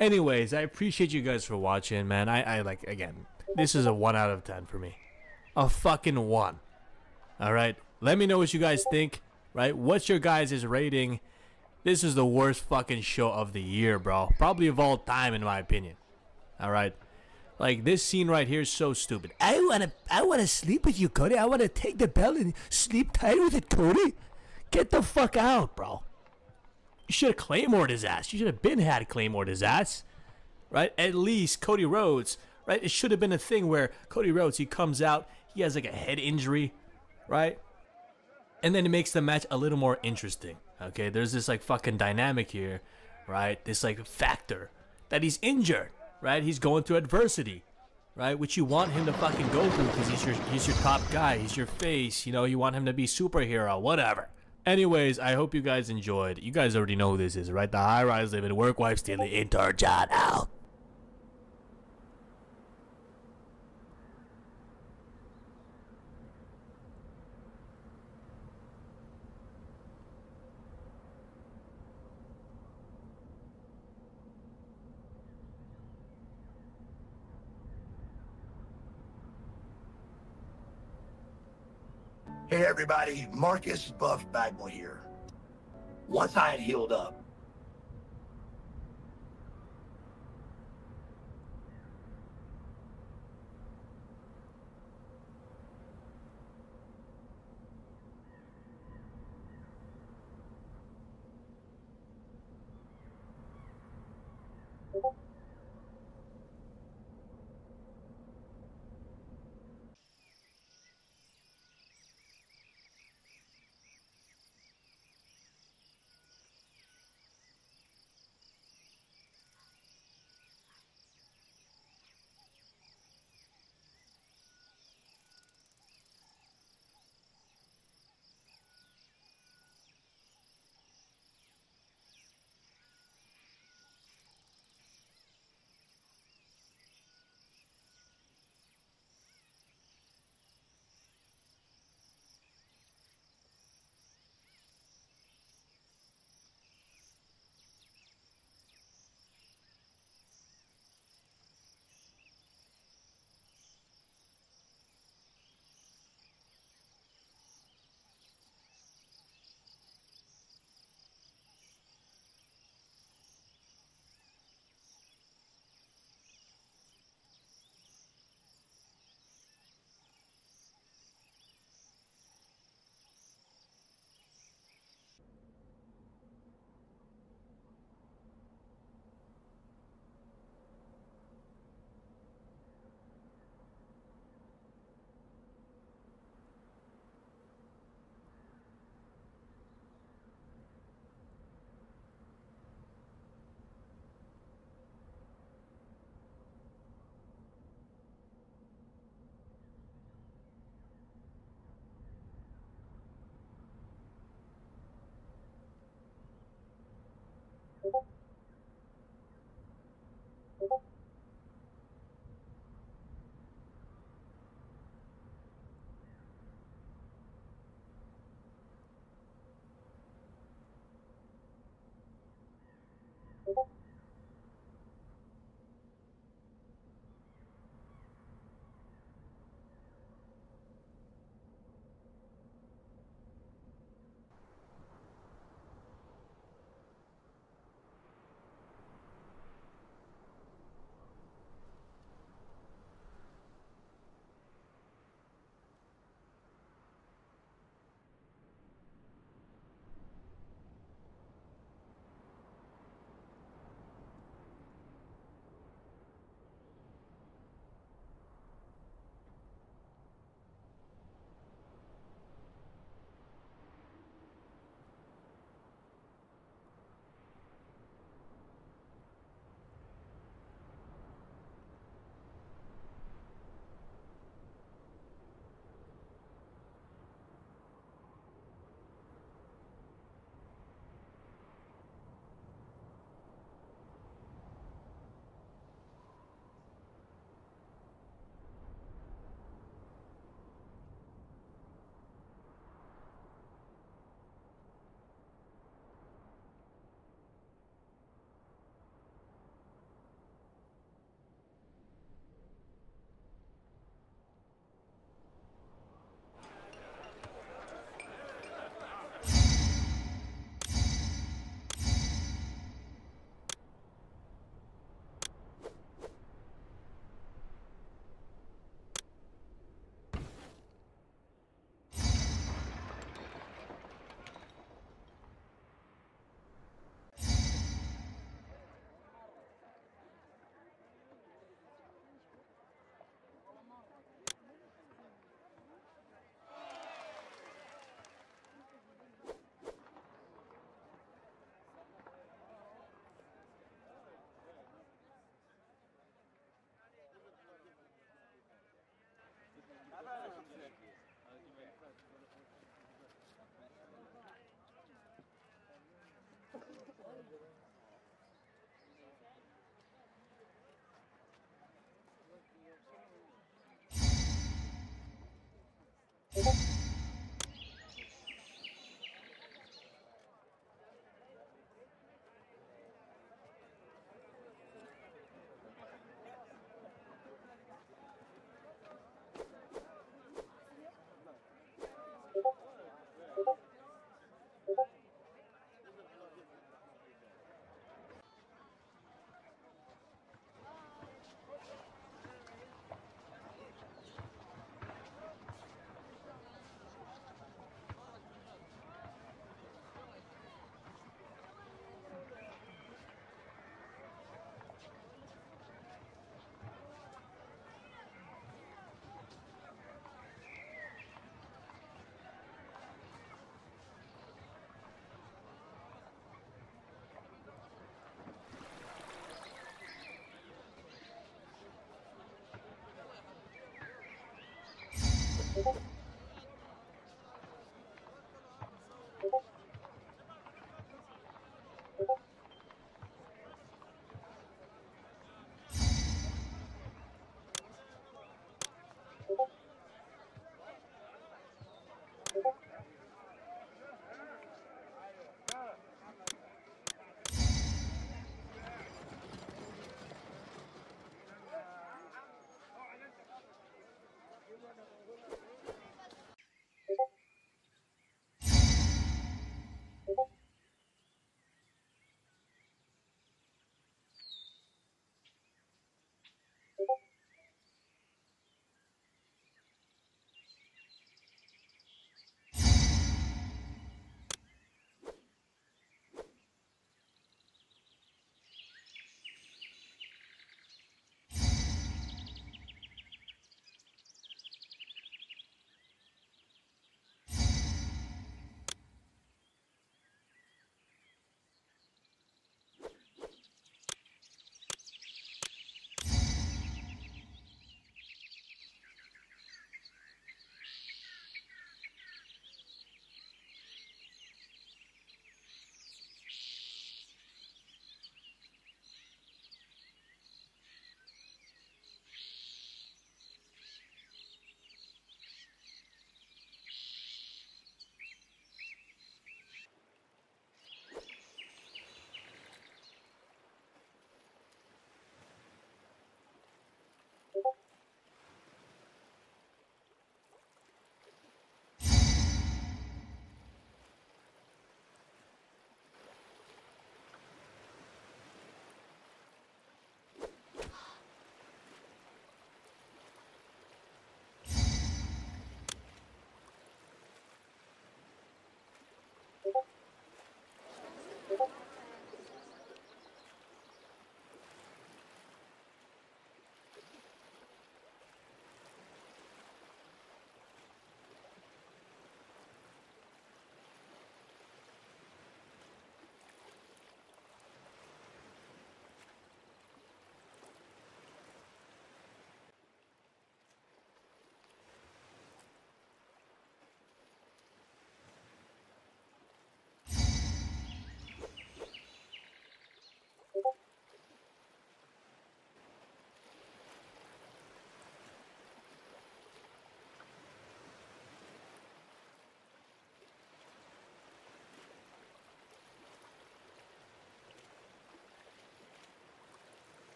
Anyways, I appreciate you guys for watching, man. I like, again, this is a 1 out of 10 for me. A fucking 1. Alright? Let me know what you guys think, right? What's your guys' rating? This is the worst fucking show of the year, bro. Probably of all time, in my opinion. Alright? Like, this scene right here is so stupid. I wanna sleep with you, Cody. I wanna take the belt and sleep tight with it, Cody. Get the fuck out, bro. You should have Claymore'd his ass. You should have been had Claymore'd his ass. Right? At least Cody Rhodes, right? It should have been a thing where Cody Rhodes, he comes out, he has like a head injury, right? And then it makes the match a little more interesting. Okay, there's this like fucking dynamic here, right? This like factor that he's injured, right? He's going through adversity, right? Which you want him to fucking go through because he's your top guy, he's your face, you know, you want him to be superhero, whatever. Anyways, I hope you guys enjoyed. You guys already know who this is, right? The high-rise living, work wife stealing, intern John out. Hey everybody, Marcus Buff Bagwell here. Once I had healed up,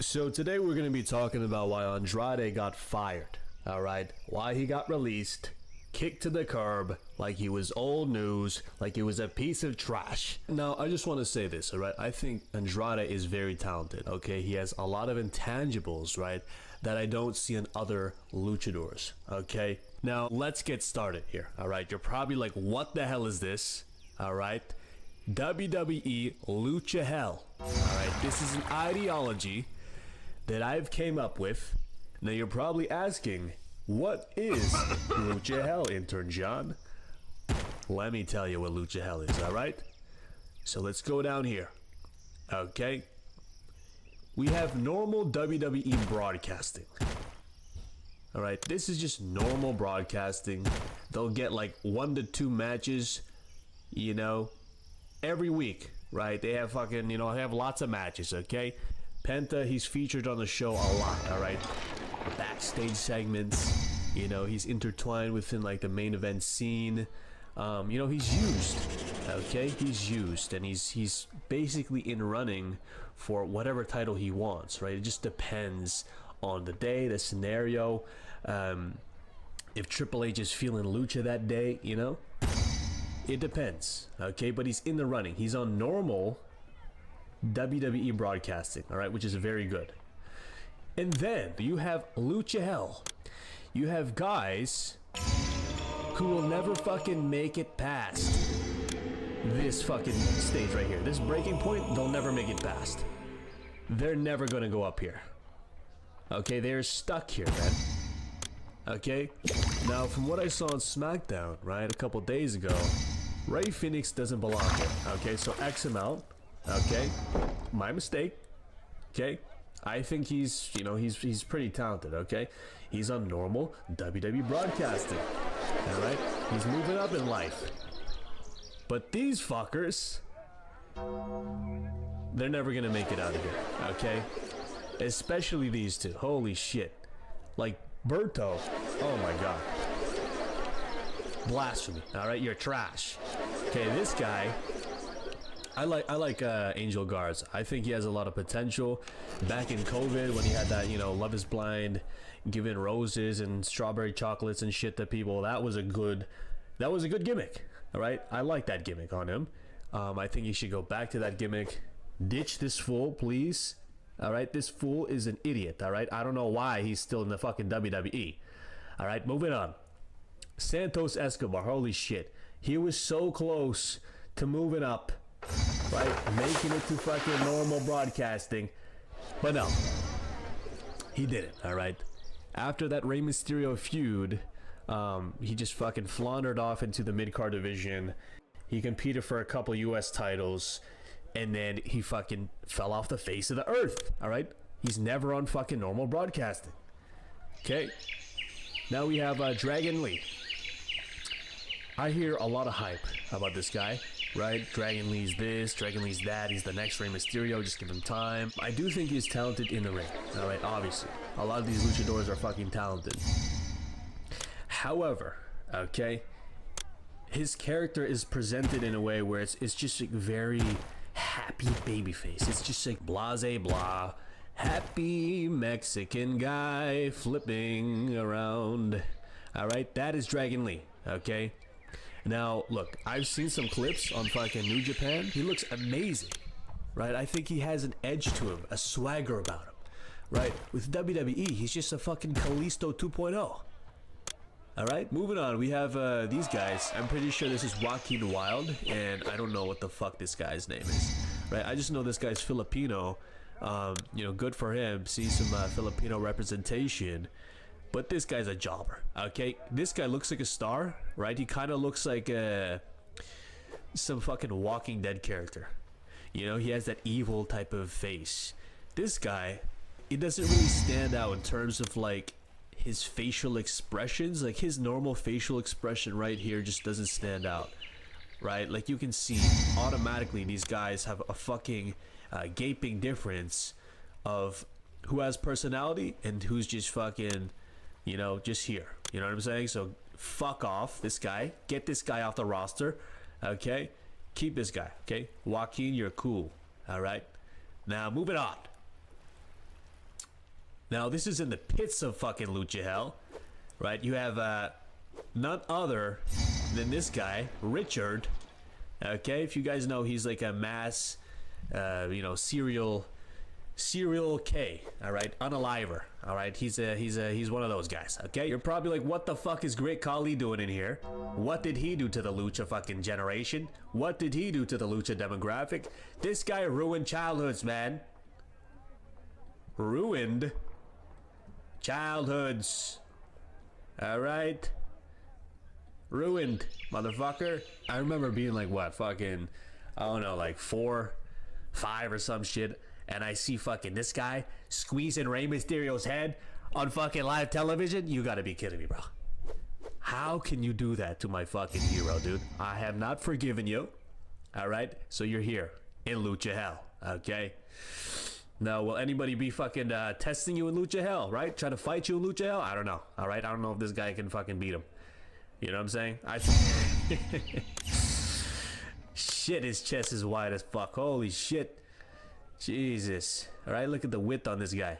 So today we're going to be talking about why Andrade got fired, alright? Why he got released, kicked to the curb, like he was old news, like he was a piece of trash. Now, I just want to say this, alright? I think Andrade is very talented, okay? He has a lot of intangibles, right, that I don't see in other luchadors, okay? Now, let's get started here, alright? You're probably like, what the hell is this, alright? WWE Lucha Hell, alright? This is an ideology that I've came up with. Now you're probably asking, what is Lucha Hell, intern John? Let me tell you what Lucha Hell is, alright? So let's go down here, okay? We have normal WWE broadcasting. Alright, this is just normal broadcasting. They'll get like 1 to 2 matches, you know, every week, right? They have fucking, you know, they have lots of matches, okay? Penta, he's featured on the show a lot, alright? Backstage segments, you know, he's intertwined within like the main event scene. You know, he's used, okay? He's used, and he's basically in running for whatever title he wants, right? It just depends on the day, the scenario. If Triple H is feeling lucha that day, you know? It depends, okay? But he's in the running. He's on normal WWE broadcasting, all right, which is very good. And then you have Lucha Hell. You have guys who will never fucking make it past this fucking stage right here. This breaking point, they'll never make it past. They're never gonna go up here. Okay, they're stuck here, man. Okay? Now, from what I saw on SmackDown, right, a couple days ago, Rey Fenix doesn't belong here. Okay, so X him out. Okay, my mistake. Okay, I think he's, you know, he's pretty talented. Okay, he's on normal WWE broadcasting. All right, he's moving up in life. But these fuckers, they're never gonna make it out of here. Okay, especially these two. Holy shit! Like Berto. Oh my god. Blasphemy. All right, you're trash. Okay, this guy. I like Angel Garza. I think he has a lot of potential. Back in COVID, when he had that, you know, Love is Blind, giving roses and strawberry chocolates and shit to people, that was a good gimmick. All right, I like that gimmick on him. I think he should go back to that gimmick. Ditch this fool, please. All right, this fool is an idiot. All right, I don't know why he's still in the fucking WWE. All right, moving on. Santos Escobar, holy shit, he was so close to moving up. Right, making it to fucking normal broadcasting, but no, he didn't. All right, after that Rey Mysterio feud, he just fucking floundered off into the mid-card division. He competed for a couple US titles, and then he fucking fell off the face of the earth. All right, he's never on fucking normal broadcasting. Okay, now we have Dragon Lee. I hear a lot of hype about this guy. Right? Dragon Lee's this, Dragon Lee's that, he's the next Rey Mysterio, just give him time. I do think he's talented in the ring, alright, obviously. A lot of these luchadors are fucking talented. However, okay, his character is presented in a way where it's just like very happy babyface. It's just like blase blah, happy Mexican guy flipping around. Alright, that is Dragon Lee, okay? Now, look, I've seen some clips on fucking New Japan. He looks amazing, right? I think he has an edge to him, a swagger about him, right? With WWE, he's just a fucking Kalisto 2.0. All right, moving on. We have these guys. I'm pretty sure this is Joaquin Wilde, and I don't know what the fuck this guy's name is, right? I just know this guy's Filipino. You know, good for him. See some Filipino representation. But this guy's a jobber, okay? This guy looks like a star, right? He kind of looks like some fucking Walking Dead character. You know, he has that evil type of face. This guy, it doesn't really stand out in terms of like his facial expressions. Like his normal facial expression right here just doesn't stand out, right? Like you can see automatically these guys have a fucking gaping difference of who has personality and who's just fucking, you know, just here. You know what I'm saying? So fuck off this guy. Get this guy off the roster. Okay? Keep this guy. Okay? Joaquin, you're cool. All right? Now, moving on. Now, this is in the pits of fucking Lucha Hell, right? You have none other than this guy, Richard. Okay, if you guys know, he's like a mass, you know, serial K. All right, unaliver. All right, he's one of those guys. Okay, you're probably like, what the fuck is Great Khali doing in here? What did he do to the Lucha fucking generation? What did he do to the Lucha demographic? This guy ruined childhoods, man. Ruined childhoods. All right. Ruined, motherfucker. I remember being like, what, fucking, I don't know, like 4, 5 or some shit, and I see fucking this guy squeezing Rey Mysterio's head on fucking live television. You gotta be kidding me, bro. How can you do that to my fucking hero, dude? I have not forgiven you. All right, so you're here in Lucha Hell, okay? Now, will anybody be fucking testing you in Lucha Hell, right? Trying to fight you in Lucha Hell? I don't know, all right? I don't know if this guy can fucking beat him. You know what I'm saying? Shit, his chest is wide as fuck. Holy shit. Jesus. All right, look at the width on this guy.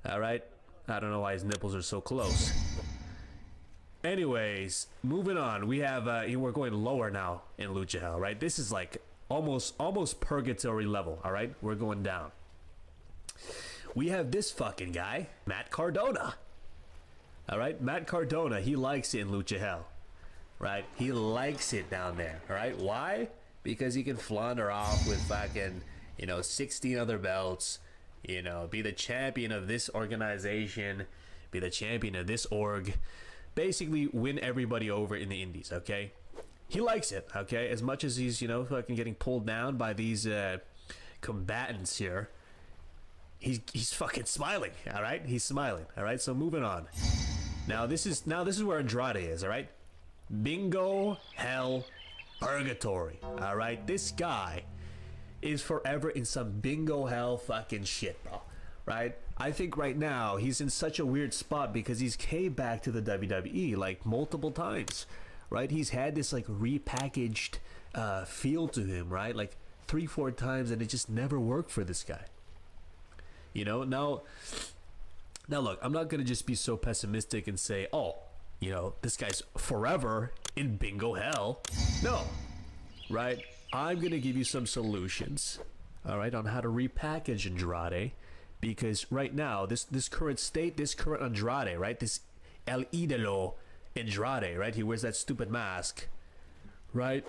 All right. I don't know why his nipples are so close. Anyways, moving on. We have, we're going lower now in Lucha Hell, right? This is like almost purgatory level, all right? We're going down. We have this fucking guy, Matt Cardona. All right, Matt Cardona, he likes it in Lucha Hell, right? He likes it down there, all right? Why? Because he can flounder off with fucking, you know, 16 other belts, you know, be the champion of this organization, be the champion of this org, basically win everybody over in the indies, okay? He likes it, okay? As much as he's, you know, fucking getting pulled down by these combatants here, he's fucking smiling, all right? He's smiling, all right? So moving on. Now this is where Andrade is, all right? Bingo Hell Purgatory, all right? This guy is forever in some bingo hell fucking shit, bro, right? I think right now he's in such a weird spot because he's came back to the WWE like multiple times, right? He's had this like repackaged feel to him, right? Like 3-4 times, and it just never worked for this guy. You know, now look, I'm not gonna just be so pessimistic and say, oh, you know, this guy's forever in bingo hell. No, right? I'm gonna give you some solutions, all right, on how to repackage Andrade, because right now, this current state, this current Andrade, right, this El Idolo Andrade, right, he wears that stupid mask, right?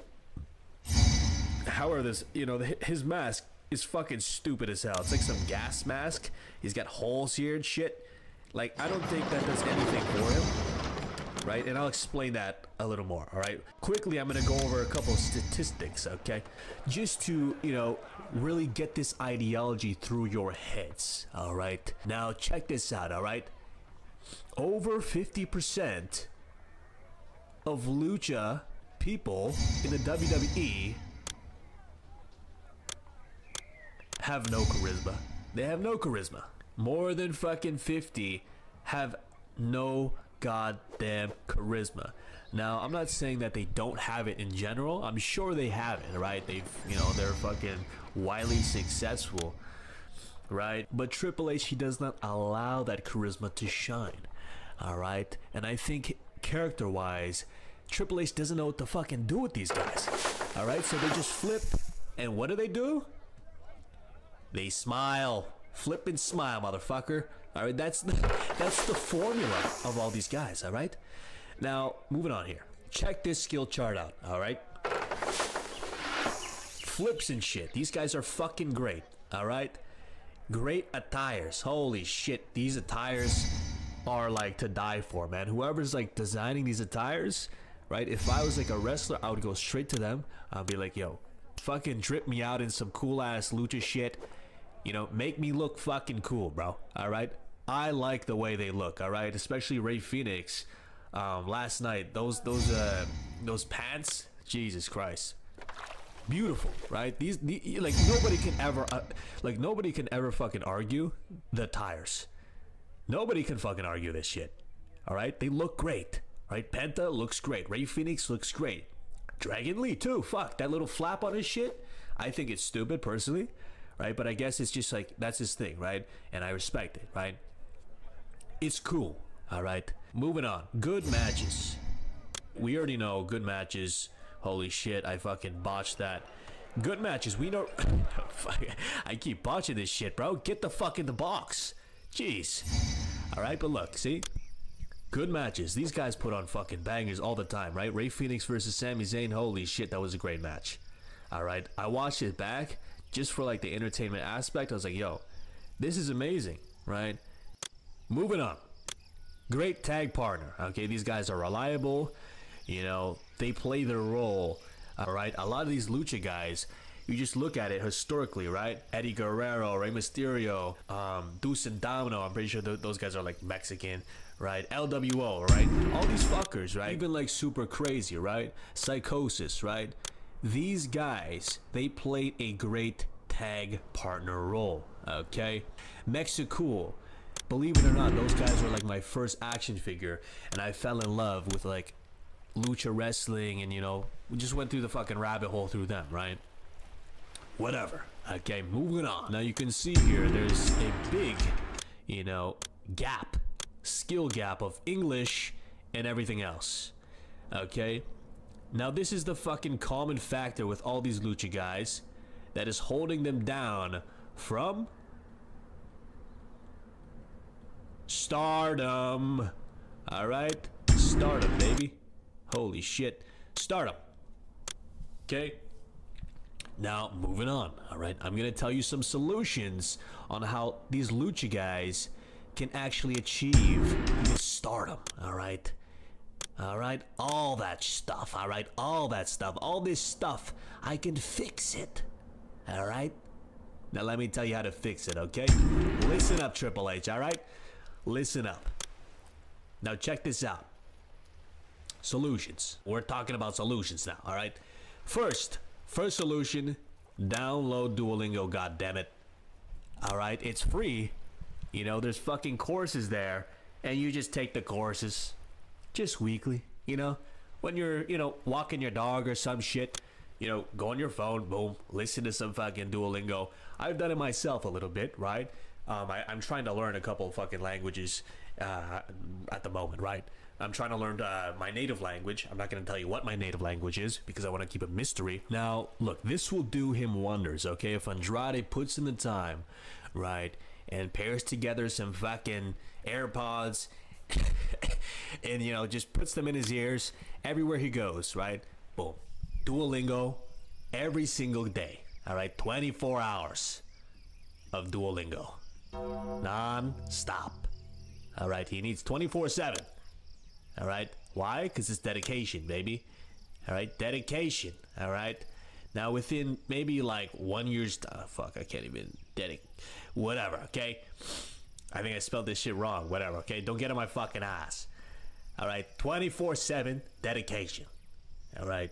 However, this, you know, his mask is fucking stupid as hell. It's like some gas mask. He's got holes here and shit. Like, I don't think that does anything for him, right? And I'll explain that a little more, all right? Quickly, I'm gonna go over a couple of statistics, okay? Just to, you know, really get this ideology through your heads, all right? Now, check this out, all right? Over 50% of lucha people in the WWE have no charisma. They have no charisma. More than fucking 50 have no goddamn charisma. Now, I'm not saying that they don't have it in general. I'm sure they have it, right? They've, you know, they're fucking wildly successful, right? But Triple H, he does not allow that charisma to shine, all right? And I think character-wise, Triple H doesn't know what to fucking do with these guys, all right? So they just flip, and what do? They smile. Flip and smile, motherfucker. All right, that's the formula of all these guys, all right? Now, moving on here. Check this skill chart out, all right? Flips and shit. These guys are fucking great, all right? Great attires. Holy shit, these attires are like to die for, man. Whoever's like designing these attires, right? If I was like a wrestler, I would go straight to them. I'd be like, yo, fucking drip me out in some cool ass lucha shit. You know, make me look fucking cool, bro. All right, I like the way they look. All right, especially Rey Fenix. Last night, those pants, Jesus Christ, beautiful, right? These like nobody can ever fucking argue the tires. Nobody can fucking argue this shit. All right, they look great. Right, Penta looks great. Rey Fenix looks great. Dragon Lee too. Fuck that little flap on his shit. I think it's stupid personally. Right, but I guess it's just like that's his thing, right? And I respect it, right? It's cool. All right. Moving on. Good matches. We already know good matches. Holy shit, I fucking botched that. Good matches. We know. I keep botching this shit, bro. Get the fuck in the box. Jeez. All right, but look, see? Good matches. These guys put on fucking bangers all the time, right? Ray Phoenix versus Sami Zayn. Holy shit, that was a great match. All right, I watched it back just for like the entertainment aspect. I was like, yo, this is amazing, right? Moving on. Great tag partner. Okay, these guys are reliable. You know, they play their role. All right, a lot of these lucha guys, you just look at it historically, right? Eddie Guerrero, Rey Mysterio, Deuce and Domino. I'm pretty sure those guys are like Mexican, right? LWO, right? All these fuckers, right? Even like Super Crazy, right? Psychosis, right? These guys, they played a great tag partner role, okay? Mexicool. Believe it or not, those guys were like my first action figure, and I fell in love with like lucha wrestling, and you know, we just went through the fucking rabbit hole through them, right? Whatever. Okay, moving on. Now you can see here there's a big, you know, gap, skill gap of English and everything else. Okay? Now this is the fucking common factor with all these lucha guys that is holding them down from stardom. Alright? Stardom, baby. Holy shit. Stardom. Okay? Now, moving on. Alright? I'm gonna tell you some solutions on how these lucha guys can actually achieve this stardom. Alright? Alright? All that stuff. Alright? All that stuff. All this stuff. I can fix it. Alright? Now let me tell you how to fix it, okay? Listen up, Triple H, alright? Listen up. Now check this out. Solutions. We're talking about solutions now, alright? First solution, download Duolingo, goddammit. Alright, it's free. You know, there's fucking courses there, and you just take the courses. Just weekly, you know? When you're, you know, walking your dog or some shit, you know, go on your phone, boom, listen to some fucking Duolingo. I've done it myself a little bit, right? I'm trying to learn a couple of fucking languages at the moment, right? I'm trying to learn my native language. I'm not going to tell you what my native language is because I want to keep it mystery. Now, look, this will do him wonders, okay? If Andrade puts in the time, right, and pairs together some fucking AirPods and, you know, just puts them in his ears everywhere he goes, right? Boom. Duolingo every single day, all right? 24 hours of Duolingo. Non-stop. All right? He needs 24/7. All right? Why? Because it's dedication, baby. All right? Dedication. All right? Now, within maybe like 1 year's time, fuck, I can't even whatever, okay? I think I spelled this shit wrong. Whatever, okay? Don't get on my fucking ass. All right? 24/7 dedication. All right?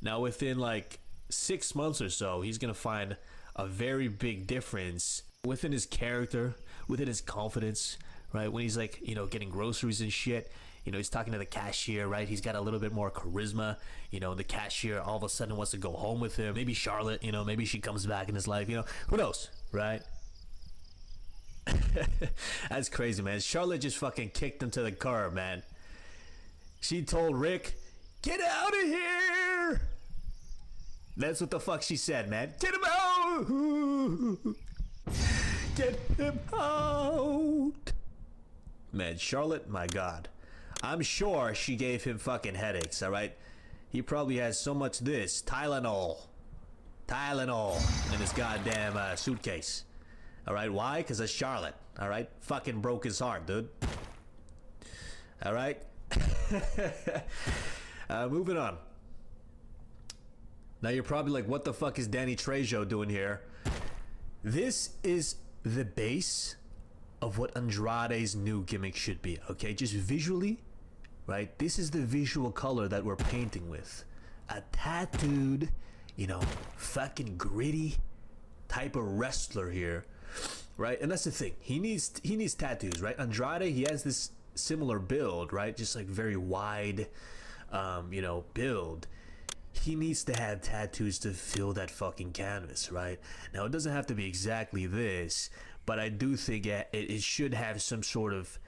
Now, within like 6 months or so, he's going to find a very big difference within his character, within his confidence, right? When he's like, you know, getting groceries and shit, you know, he's talking to the cashier, right? He's got a little bit more charisma, you know, the cashier all of a sudden wants to go home with him. Maybe Charlotte, you know, maybe she comes back in his life, you know, who knows, right? That's crazy, man. Charlotte just fucking kicked him to the curb, man. She told Rick, get out of here! That's what the fuck she said, man. Get him out! Get him out! Man, Charlotte, my God. I'm sure she gave him fucking headaches, alright? He probably has so much Tylenol in his goddamn suitcase. Alright, why? Because of Charlotte, alright? Fucking broke his heart, dude. Alright? Moving on. Now you're probably like, what the fuck is Danny Trejo doing here? This is the base of what Andrade's new gimmick should be, okay? Just visually, right? This is the visual color that we're painting with. A tattooed, you know, fucking gritty type of wrestler here, right? And that's the thing. He needs tattoos, right? Andrade, he has this similar build, right? Just like very wide, you know, build. He needs to have tattoos to fill that fucking canvas, right? Now, it doesn't have to be exactly this, but I do think it should have some sort of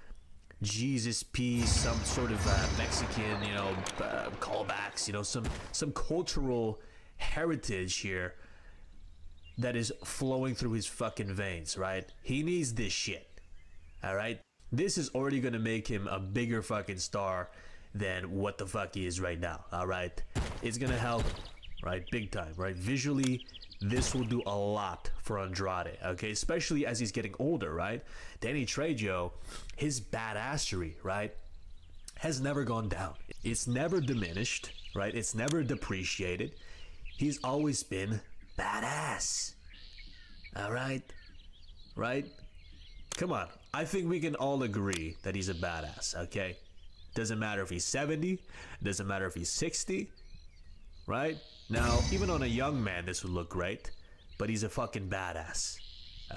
Jesus piece, some sort of Mexican, you know, callbacks, you know, some cultural heritage here that is flowing through his fucking veins, right? He needs this shit, all right? This is already gonna make him a bigger fucking star than what the fuck he is right now, all right? It's gonna help, right? Big time, right? Visually, this will do a lot for Andrade, okay? Especially as he's getting older, right? Danny Trejo, his badassery, right, has never gone down. It's never diminished, right? It's never depreciated. He's always been badass. All right? Right? Come on. I think we can all agree that he's a badass, okay? Doesn't matter if he's 70, doesn't matter if he's 60, right? Now, even on a young man, this would look great, but he's a fucking badass,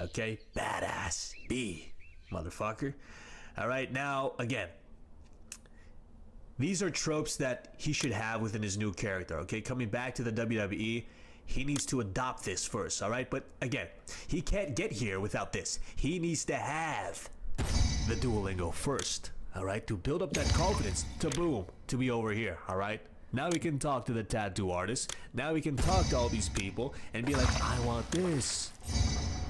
okay? Badass. B, motherfucker. All right, now, again, these are tropes that he should have within his new character, okay? Coming back to the WWE, he needs to adopt this first, all right? But again, he can't get here without this. He needs to have the Duolingo first, all right? To build up that confidence to boom, to be over here, all right? Now we can talk to the tattoo artist. Now we can talk to all these people and be like, I want this.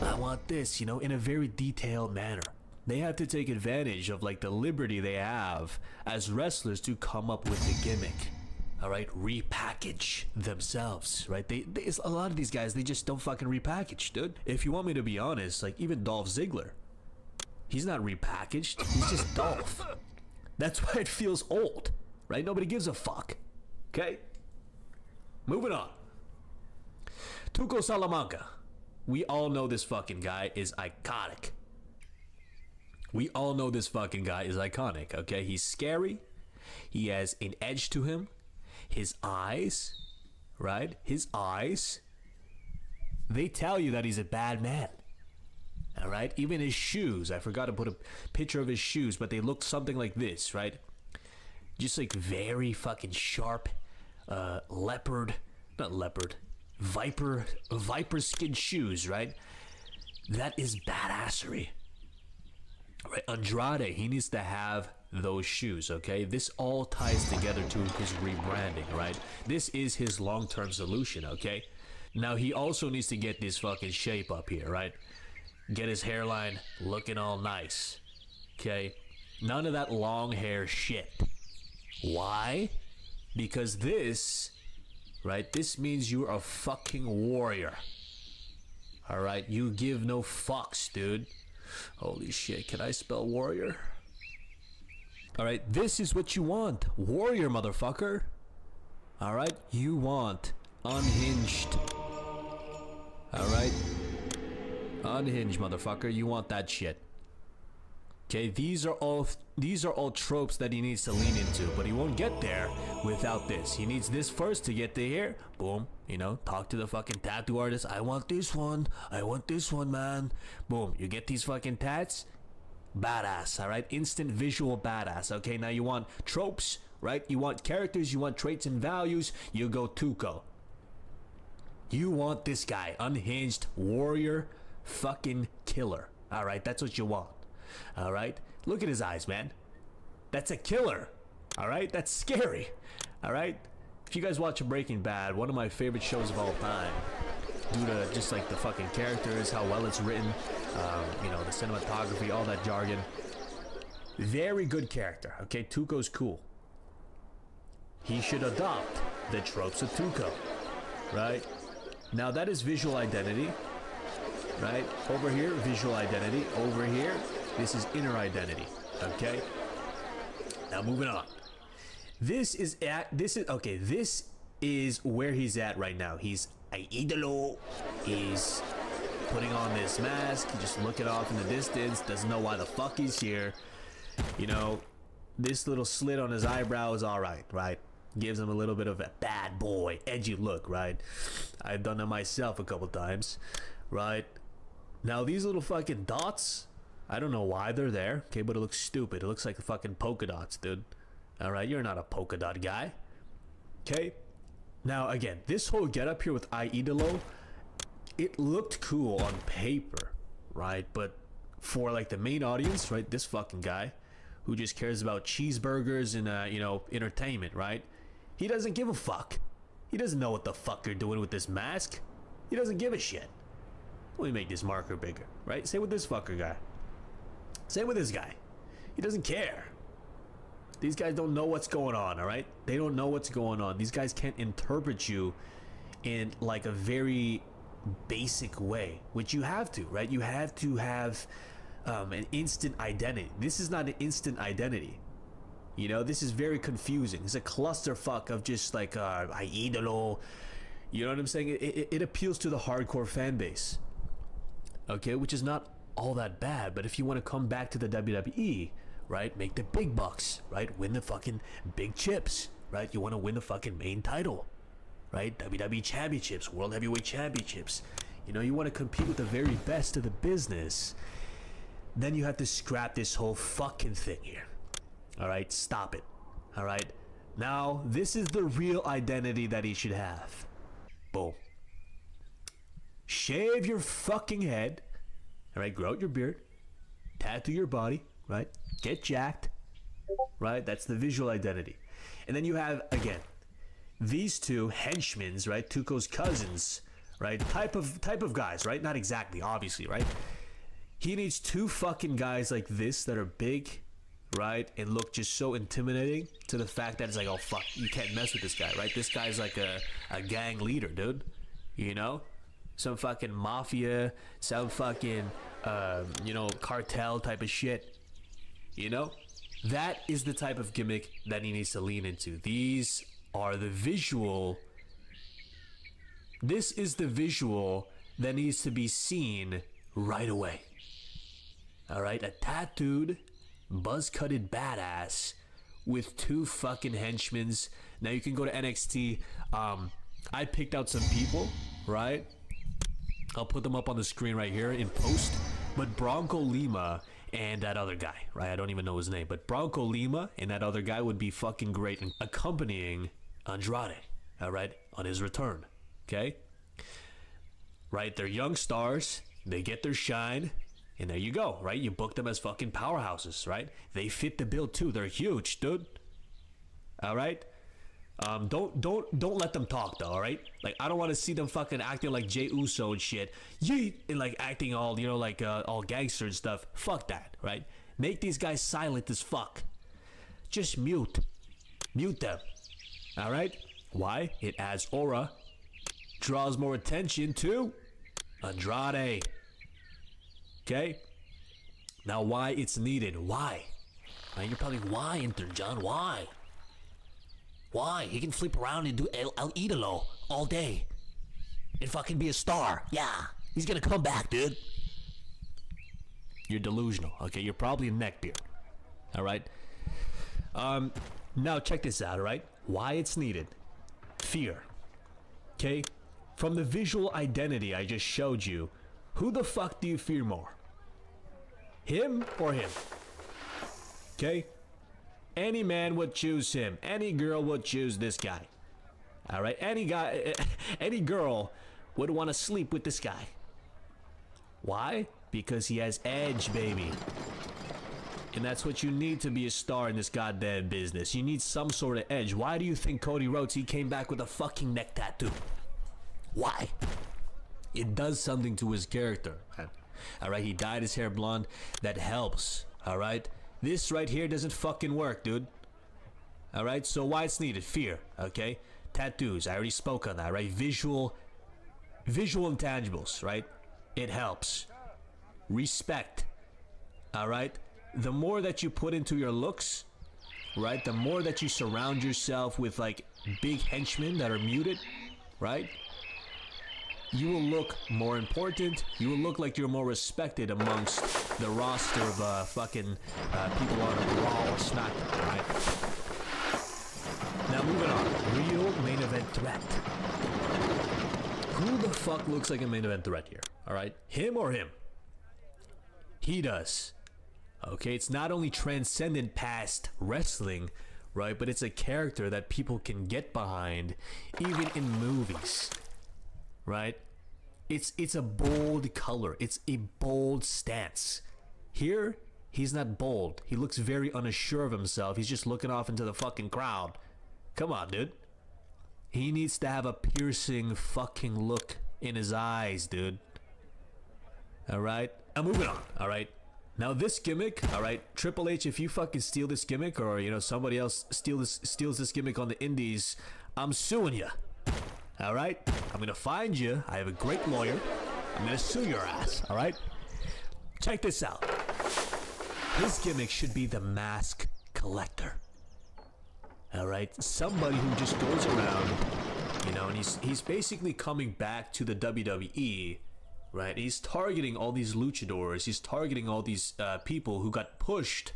I want this, you know, in a very detailed manner. They have to take advantage of like the liberty they have as wrestlers to come up with the gimmick. All right, repackage themselves, right? A lot of these guys, they just don't fucking repackage, dude. If you want me to be honest, like even Dolph Ziggler, he's not repackaged. He's just Dolph. That's why it feels old, right? Nobody gives a fuck. Okay, moving on. Tuco Salamanca. We all know this fucking guy is iconic. We all know this fucking guy is iconic, okay? He's scary. He has an edge to him. His eyes, right? His eyes, they tell you that he's a bad man. All right? Even his shoes. I forgot to put a picture of his shoes, but they look something like this, right? Just like very fucking sharp viper skin shoes, right? That is badassery. Right, Andrade, he needs to have those shoes, okay? This all ties together to his rebranding, right? This is his long-term solution, okay? Now, he also needs to get this fucking shape up here, right? Get his hairline looking all nice, okay? None of that long hair shit. Why? Because this, right, this means you're a fucking warrior. All right? You give no fucks, dude. Holy shit, can I spell warrior? All right, this is what you want. Warrior, motherfucker. All right, you want unhinged. All right? Unhinged, motherfucker. You want that shit. Okay, these are all tropes that he needs to lean into, but he won't get there without this. He needs this first to get to here. Boom, you know, talk to the fucking tattoo artist. I want this one. I want this one, man. Boom, you get these fucking tats. Badass, all right? Instant visual badass. Okay, now you want tropes, right? You want characters, you want traits and values. You go Tuco. You want this guy, unhinged warrior, fucking killer. All right, that's what you want. All right, look at his eyes, man. That's a killer. All right, that's scary. All right, if you guys watch Breaking Bad, one of my favorite shows of all time, due to just like the fucking characters, how well it's written, you know, the cinematography, all that jargon. Very good character. Okay, Tuco's cool. He should adopt the tropes of Tuco, right? Now that is visual identity, right? Over here, visual identity. Over here, this is inner identity, okay? Now moving on. This is where he's at right now. He's a idolo. He's putting on this mask, just looking off in the distance, doesn't know why the fuck he's here. You know, this little slit on his eyebrow is alright, right? Gives him a little bit of a bad boy, edgy look, right? I've done that myself a couple times, right? Now these little fucking dots, I don't know why they're there, okay, but it looks stupid. It looks like fucking polka dots, dude. Alright, you're not a polka dot guy. Okay? Now, again, this whole getup here with Idolo, it looked cool on paper, right? But for, like, the main audience, right, this fucking guy, who just cares about cheeseburgers and you know, entertainment, right? He doesn't give a fuck. He doesn't know what the fuck you're doing with this mask. He doesn't give a shit. Let me make this marker bigger, right? Same with this fucker guy. Same with this guy. He doesn't care. These guys don't know what's going on, all right? They don't know what's going on. These guys can't interpret you in like a very basic way, which you have to, right? You have to have an instant identity. This is not an instant identity. You know, this is very confusing. It's a clusterfuck of just like I idolo. You know what I'm saying? It appeals to the hardcore fan base. Okay, which is not all that bad. But if you want to come back to the WWE, right, make the big bucks, right, win the fucking big chips, right? You want to win the fucking main title, right? WWE championships, world heavyweight championships. You know, you want to compete with the very best of the business. Then you have to scrap this whole fucking thing here. All right, stop it. All right, now this is the real identity that he should have. Boom. Shave your fucking head. All right, grow out your beard. Tattoo your body, right? Get jacked, right? That's the visual identity. And then you have, again, these two henchmen, right? Tuco's cousins, right? Type of guys, right? Not exactly, obviously, right? He needs two fucking guys like this that are big, right, and look just so intimidating to the fact that it's like, oh fuck, you can't mess with this guy, right? This guy's like a gang leader, dude. You know, some fucking mafia, some fucking you know, cartel type of shit. You know, that is the type of gimmick that he needs to lean into. These are the visual. This is the visual that needs to be seen right away. All right, a tattooed, buzz-cutted badass with two fucking henchmen. Now you can go to NXT. I picked out some people, right? I'll put them up on the screen right here in post. But Bronco Lima and that other guy, right? I don't even know his name, but Bronco Lima and that other guy would be fucking great in accompanying Andrade, all right, on his return, okay? Right, they're young stars. They get their shine. And there you go, right? You book them as fucking powerhouses, right? They fit the bill too. They're huge, dude. All right. Don't let them talk though. All right. Like I don't want to see them fucking acting like Jey Uso and shit. Yeet, and like acting all, you know, like all gangster and stuff. Fuck that, right? Make these guys silent as fuck. Just mute them. All right. Why? It adds aura, draws more attention to Andrade. Okay, now why it's needed? Why? Now you're probably, why, Enter John? Why? Why? He can flip around and do El Idolo all day and fucking be a star. Yeah, he's gonna come back, dude. You're delusional. Okay, you're probably a neckbeard. All right. Now check this out. All right, why it's needed? Fear. Okay, from the visual identity I just showed you, who the fuck do you fear more? Him or him? Okay? Any man would choose him. Any girl would choose this guy. All right? Any guy, any girl would want to sleep with this guy. Why? Because he has edge, baby. And that's what you need to be a star in this goddamn business. You need some sort of edge. Why do you think Cody Rhodes, he came back with a fucking neck tattoo? Why? It does something to his character, man. All right, he dyed his hair blonde. That helps. All right, this right here doesn't fucking work, dude. All right, so why it's needed? Fear. Okay, tattoos. I already spoke on that. Right, visual intangibles. Right, it helps. Respect. All right, the more that you put into your looks, right, the more that you surround yourself with like big henchmen that are muted, right, you will look more important. You will look like you're more respected amongst the roster of fucking people on Raw or SmackDown, right? Now moving on. Real main event threat. Who the fuck looks like a main event threat here? All right, him or him? He does. Okay, it's not only transcendent past wrestling, right, but it's a character that people can get behind, even in movies. Right? It's a bold color. It's a bold stance. Here, He's not bold. He looks very unsure of himself. He's just looking off into the fucking crowd. Come on, dude. He needs to have a piercing fucking look in his eyes, dude. Alright? I'm moving on, alright? Now this gimmick, alright? Triple H, if you fucking steal this gimmick, or, you know, somebody else steals this gimmick on the indies, I'm suing you. Alright? I'm gonna find you. I have a great lawyer. I'm gonna sue your ass, alright? Check this out. His gimmick should be the mask collector. Alright? Somebody who just goes around, you know, and he's basically coming back to the WWE, right? He's targeting all these luchadors. He's targeting all these people who got pushed.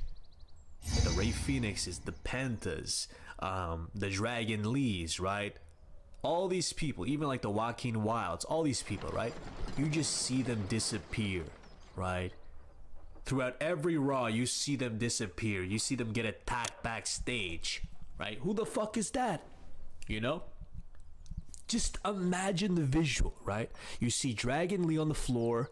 The Rey Fenixes, the Pentas, the Dragon Lees, right? All these people, even like the Joaquin Wilds, all these people, right? You just see them disappear, right? Throughout every Raw, you see them disappear. You see them get attacked backstage, right? Who the fuck is that? You know? Just imagine the visual, right? You see Dragon Lee on the floor,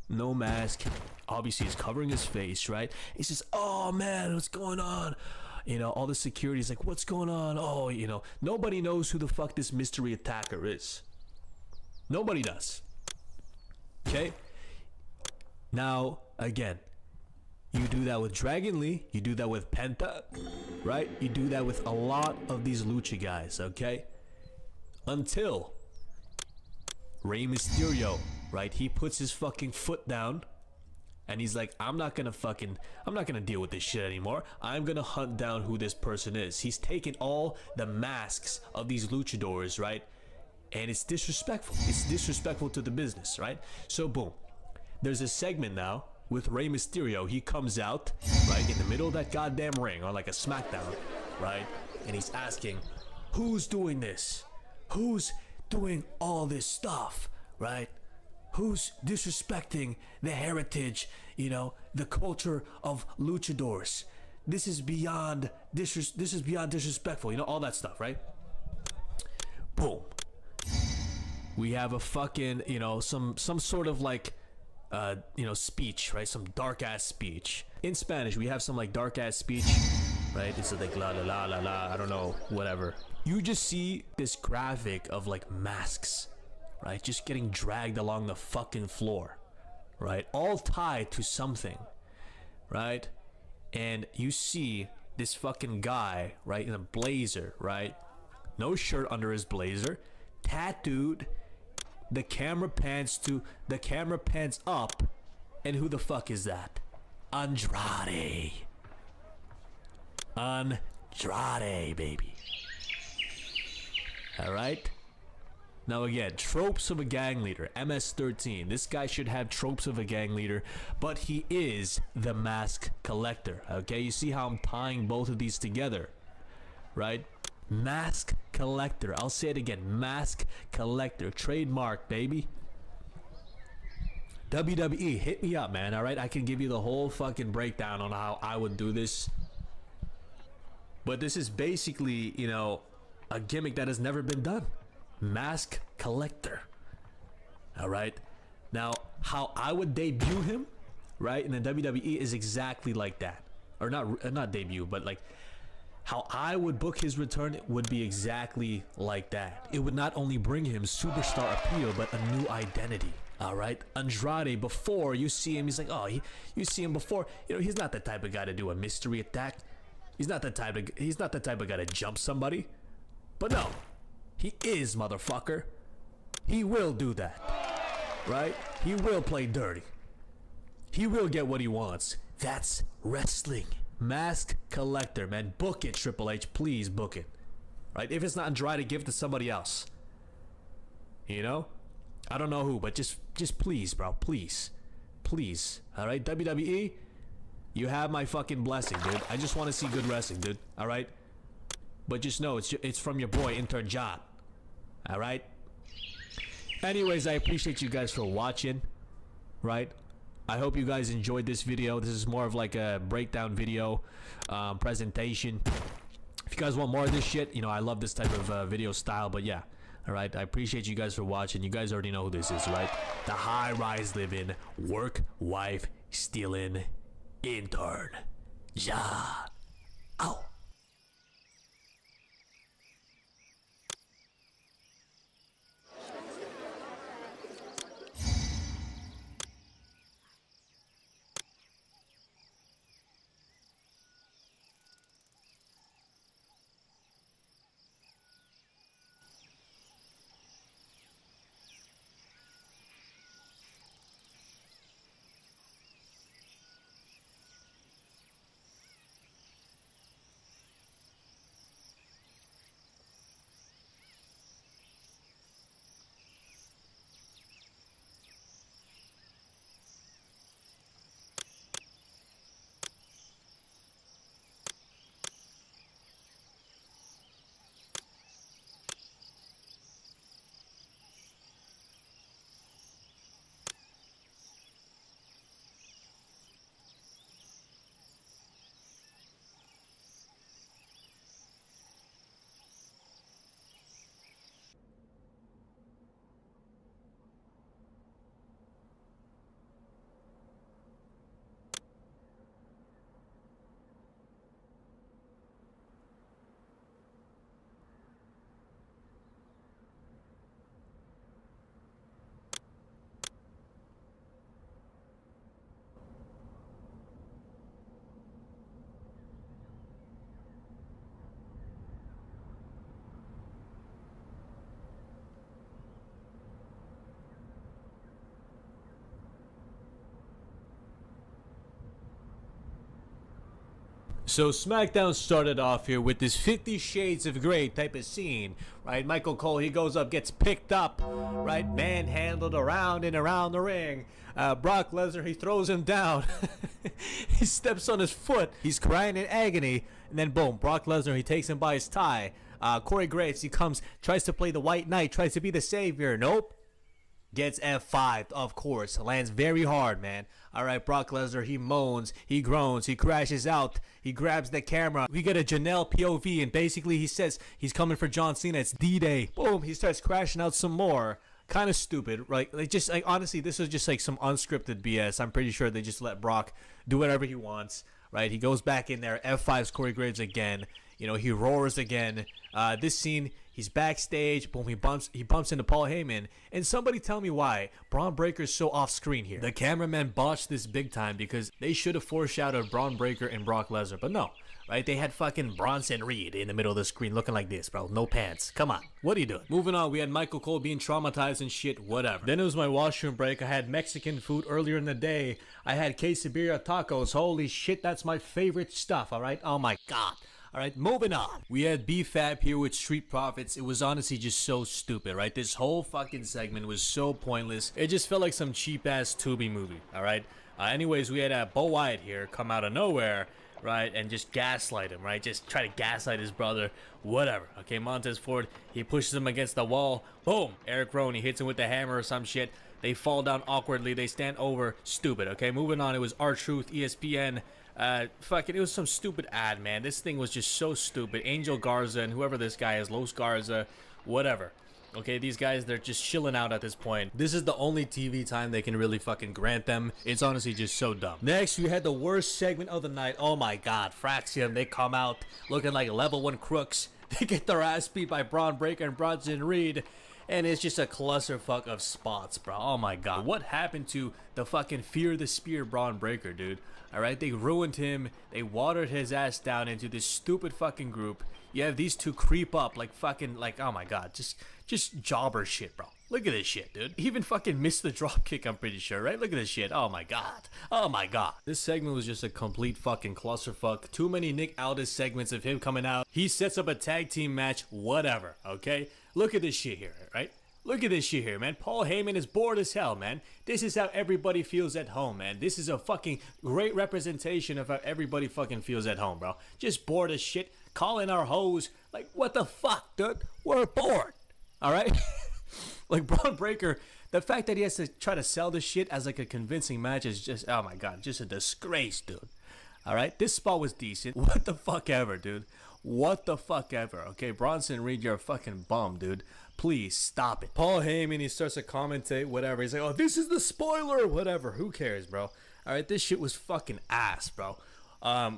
no mask. Obviously, he's covering his face, right? He's just, oh man, what's going on? You know, all the security's like, what's going on? Oh, you know, nobody knows who the fuck this mystery attacker is. Nobody does. Okay? Now, again, you do that with Dragon Lee, you do that with Penta, right? You do that with a lot of these lucha guys, okay? Until Rey Mysterio, right? He puts his fucking foot down and he's like, I'm not gonna deal with this shit anymore. I'm gonna hunt down who this person is. He's taken all the masks of these luchadors, right? And it's disrespectful. It's disrespectful to the business, right? So boom, there's a segment now with Rey Mysterio. He comes out, right, in the middle of that goddamn ring on like a SmackDown, right? And he's asking, who's doing this? Who's doing all this stuff, right? Who's disrespecting the heritage, you know, the culture of luchadors? This is beyond disrespectful, you know, all that stuff, right? Boom. We have a fucking, you know, some sort of like you know, speech, right? Some dark ass speech. In Spanish, we have some like dark ass speech, right? It's like la la la la la, I don't know, whatever. You just see this graphic of like masks, right? Just getting dragged along the fucking floor, right? All tied to something, right? And you see this fucking guy, right, in a blazer, right? No shirt under his blazer, tattooed. The camera pans up, and who the fuck is that? Andrade. Andrade, baby. Alright? Now again, tropes of a gang leader, MS-13. This guy should have tropes of a gang leader, but he is the mask collector. Okay, you see how I'm tying both of these together, right? Mask collector. I'll say it again. Mask collector. Trademark, baby. WWE, hit me up, man. Alright, I can give you the whole fucking breakdown on how I would do this. But this is basically, you know, a gimmick that has never been done. Mask collector. Alright. Now, how I would debut him, right, in the WWE is exactly like that. Or not debut, but like how I would book his return would be exactly like that. It would not only bring him superstar appeal, but a new identity. All right, Andrade, before you see him, he's like, oh, you see him before, you know, he's not the type of guy to do a mystery attack. He's not the type of guy to jump somebody. But no, he is, motherfucker. He will do that, right? He will play dirty. He will get what he wants. That's wrestling. Mask collector, man. Book it, Triple H. Please book it. Right? If it's not Andrade, give it to somebody else. You know? I don't know who, but just please, bro. Please. Please. Alright? WWE, you have my fucking blessing, dude. I just want to see good wrestling, dude. Alright? But just know, it's from your boy, Intern John. Alright? Anyways, I appreciate you guys for watching. Right? I hope you guys enjoyed this video. This is more of like a breakdown video presentation. If you guys want more of this shit, you know, I love this type of video style. But yeah, all right, I appreciate you guys for watching. You guys already know who this is, right? The high rise living, work wife stealing fucking turn. Ja. Ow. So SmackDown started off here with this 50 Shades of Grey type of scene, right? Michael Cole, he goes up, gets picked up, right? Manhandled around and around the ring. Brock Lesnar, he throws him down. He steps on his foot. He's crying in agony. And then boom, Brock Lesnar, he takes him by his tie. Corey Graves, he comes, tries to play the White Knight, tries to be the savior. Nope. Gets F5'd, of course. Lands very hard, man. Alright, Brock Lesnar, he moans, he groans, he crashes out, he grabs the camera. We get a Janelle POV, and basically he says he's coming for John Cena. It's D-Day. Boom, he starts crashing out some more. Kind of stupid, right? Like, just like, honestly, this was just like some unscripted BS. I'm pretty sure they just let Brock do whatever he wants, right? He goes back in there, F5's Corey Graves again. You know, he roars again. This scene, he's backstage. Boom, he bumps into Paul Heyman. And somebody tell me why Braun Breaker's so off screen here. The cameraman botched this big time because they should have foreshadowed Braun Breaker and Brock Lesnar. But no, right? They had fucking Bronson Reed in the middle of the screen looking like this, bro. No pants. Come on. What are you doing? Moving on, we had Michael Cole being traumatized and shit, whatever. Then it was my washroom break. I had Mexican food earlier in the day. I had quesadilla tacos. Holy shit, that's my favorite stuff, all right? Oh my God. Alright, moving on. We had BFAP here with Street Profits. It was honestly just so stupid, right? This whole fucking segment was so pointless. It just felt like some cheap-ass Tubi movie, alright? Anyways, we had Bo Wyatt here come out of nowhere, right? And just gaslight him, right? Just try to gaslight his brother, whatever. Okay, Montez Ford, he pushes him against the wall. Boom! Eric Rowan, he hits him with the hammer or some shit. They fall down awkwardly. They stand over. Stupid, okay? Moving on, it was R-Truth, ESPN. Fucking, it was some stupid ad, man. This thing was just so stupid. Angel Garza and whoever this guy is, Los Garza, whatever. Okay, these guys, they're just chilling out at this point. This is the only TV time they can really fucking grant them. It's honestly just so dumb. Next, we had the worst segment of the night. Oh my God, Fraxium, they come out looking like level 1 crooks. They get their ass beat by Braun Breaker and Bronson Reed. And it's just a clusterfuck of spots, bro. Oh my God. What happened to the fucking Fear the Spear Braun Breaker, dude? Alright, they ruined him. They watered his ass down into this stupid fucking group. You have these two creep up like fucking, like, oh my God. Just jobber shit, bro. Look at this shit, dude. He even fucking missed the drop kick, I'm pretty sure, right? Look at this shit. Oh my God. Oh my God. This segment was just a complete fucking clusterfuck. Too many Nick Aldis segments of him coming out. He sets up a tag team match, whatever, okay? Look at this shit here, right? Look at this shit here, man. Paul Heyman is bored as hell, man. This is how everybody feels at home, man. This is a fucking great representation of how everybody fucking feels at home, bro. Just bored as shit. Calling our hoes. Like, what the fuck, dude? We're bored. Alright? Like, Braun Breaker, the fact that he has to try to sell this shit as like a convincing match is just, oh my God, just a disgrace, dude. Alright? This spot was decent. What the fuck ever, dude. What the fuck ever, okay? Bronson Reed, you're a fucking bum, dude. Please stop it. Paul Heyman, he starts to commentate, whatever. He's like, oh, this is the spoiler, whatever. Who cares, bro? All right, this shit was fucking ass, bro.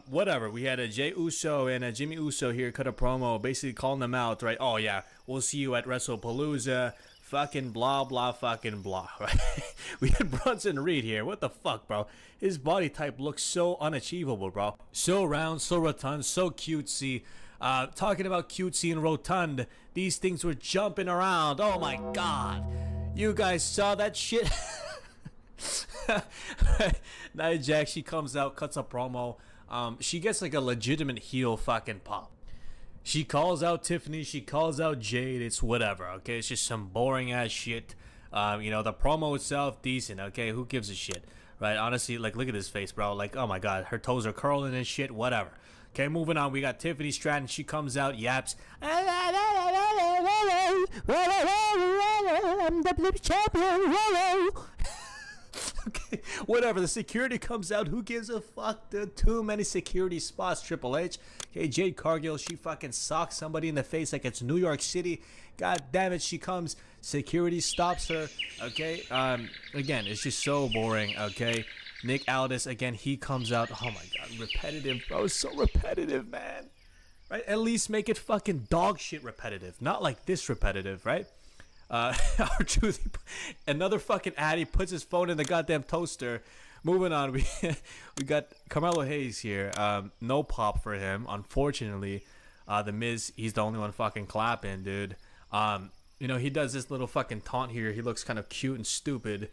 Whatever. We had a Jey Uso and a Jimmy Uso here cut a promo, basically calling them out, right? Oh yeah, we'll see you at WrestlePalooza. Fucking blah blah fucking blah. Right? We had Bronson Reed here. What the fuck, bro? His body type looks so unachievable, bro. So round, so rotund, so cutesy. Talking about cutesy and rotund, these things were jumping around. Oh my god, you guys saw that shit? Nia Jax, she comes out, cuts a promo. She gets like a legitimate heel fucking pop. She calls out Tiffany, she calls out Jade, it's whatever, okay? It's just some boring ass shit. You know, the promo itself, decent, okay? Who gives a shit, right? Honestly, like, look at his face, bro. Like, oh my god, her toes are curling and shit, whatever. Okay, moving on, we got Tiffany Stratton, she comes out, yaps. I'm the champion, okay, whatever. The security comes out. Who gives a fuck? Dude, too many security spots. Triple H. Okay, Jade Cargill. She fucking socks somebody in the face like it's New York City. God damn it, she comes. Security stops her. Okay. Again, it's just so boring. Okay. Nick Aldis again. He comes out. Oh my god, repetitive, bro. So repetitive, man. Right? At least make it fucking dog shit repetitive, not like this repetitive, right? R-Truth, another fucking addy puts his phone in the goddamn toaster. Moving on, we got Carmelo Hayes here. No pop for him, unfortunately. The Miz, he's the only one fucking clapping, dude. You know, he does this little fucking taunt here. He looks kind of cute and stupid.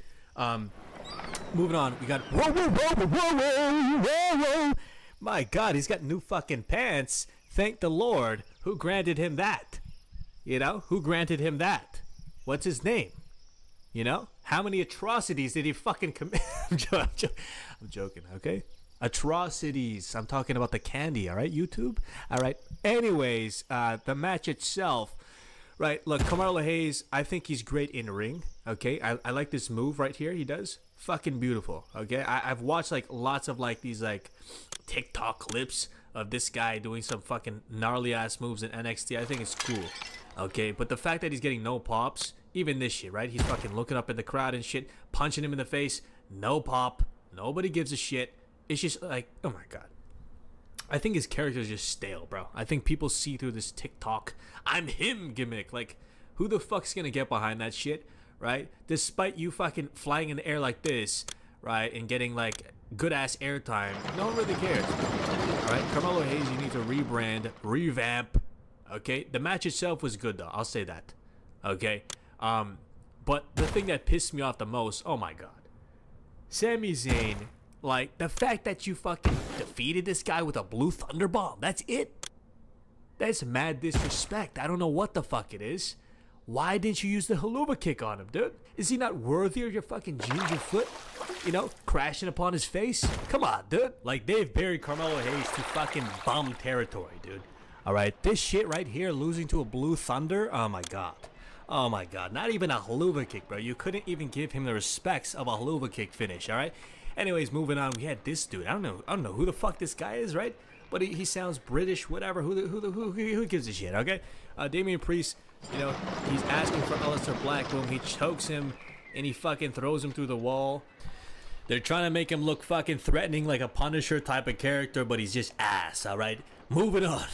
Moving on, we got whoa, whoa, whoa, whoa, whoa, whoa. My God, he's got new fucking pants. Thank the Lord. Who granted him that? You know, who granted him that? What's his name? You know? How many atrocities did he fucking commit? I'm joking, okay? Atrocities. I'm talking about the candy, all right, YouTube? All right. Anyways, the match itself, right? Look, Carmelo Hayes, I think he's great in ring, okay? I like this move right here he does. Fucking beautiful, okay? I've watched, like, lots of, like, these, like, TikTok clips of this guy doing some fucking gnarly-ass moves in NXT. I think it's cool. Okay, but the fact that he's getting no pops, even this shit, right? He's fucking looking up at the crowd and shit, punching him in the face, no pop, nobody gives a shit. It's just like, oh my god. I think his character is just stale, bro. I think people see through this TikTok, I'm him gimmick. Like, who the fuck's gonna get behind that shit, right? Despite you fucking flying in the air like this, right, and getting like good ass airtime, no one really cares. Alright, Carmelo Hayes, you need to rebrand, revamp. Okay, the match itself was good though, I'll say that. Okay, but the thing that pissed me off the most, oh my god, Sami Zayn, like the fact that you fucking defeated this guy with a blue thunder bomb, that's it. That's mad disrespect. I don't know what the fuck it is. Why didn't you use the haluva kick on him, dude? Is he not worthy of your fucking ginger foot? You know, crashing upon his face? Come on, dude. Like, they've buried Carmelo Hayes to fucking bum territory, dude. Alright, this shit right here, losing to a blue thunder? Oh my god. Oh my god. Not even a haluva kick, bro. You couldn't even give him the respects of a haluva kick finish, alright? Anyways, moving on, we had this dude. I don't know who the fuck this guy is, right? But he sounds British, whatever. Who gives a shit, okay? Damian Priest, you know, he's asking for Aleister Black. Boom, he chokes him, and he fucking throws him through the wall. They're trying to make him look fucking threatening like a Punisher type of character, but he's just ass, alright? Moving on.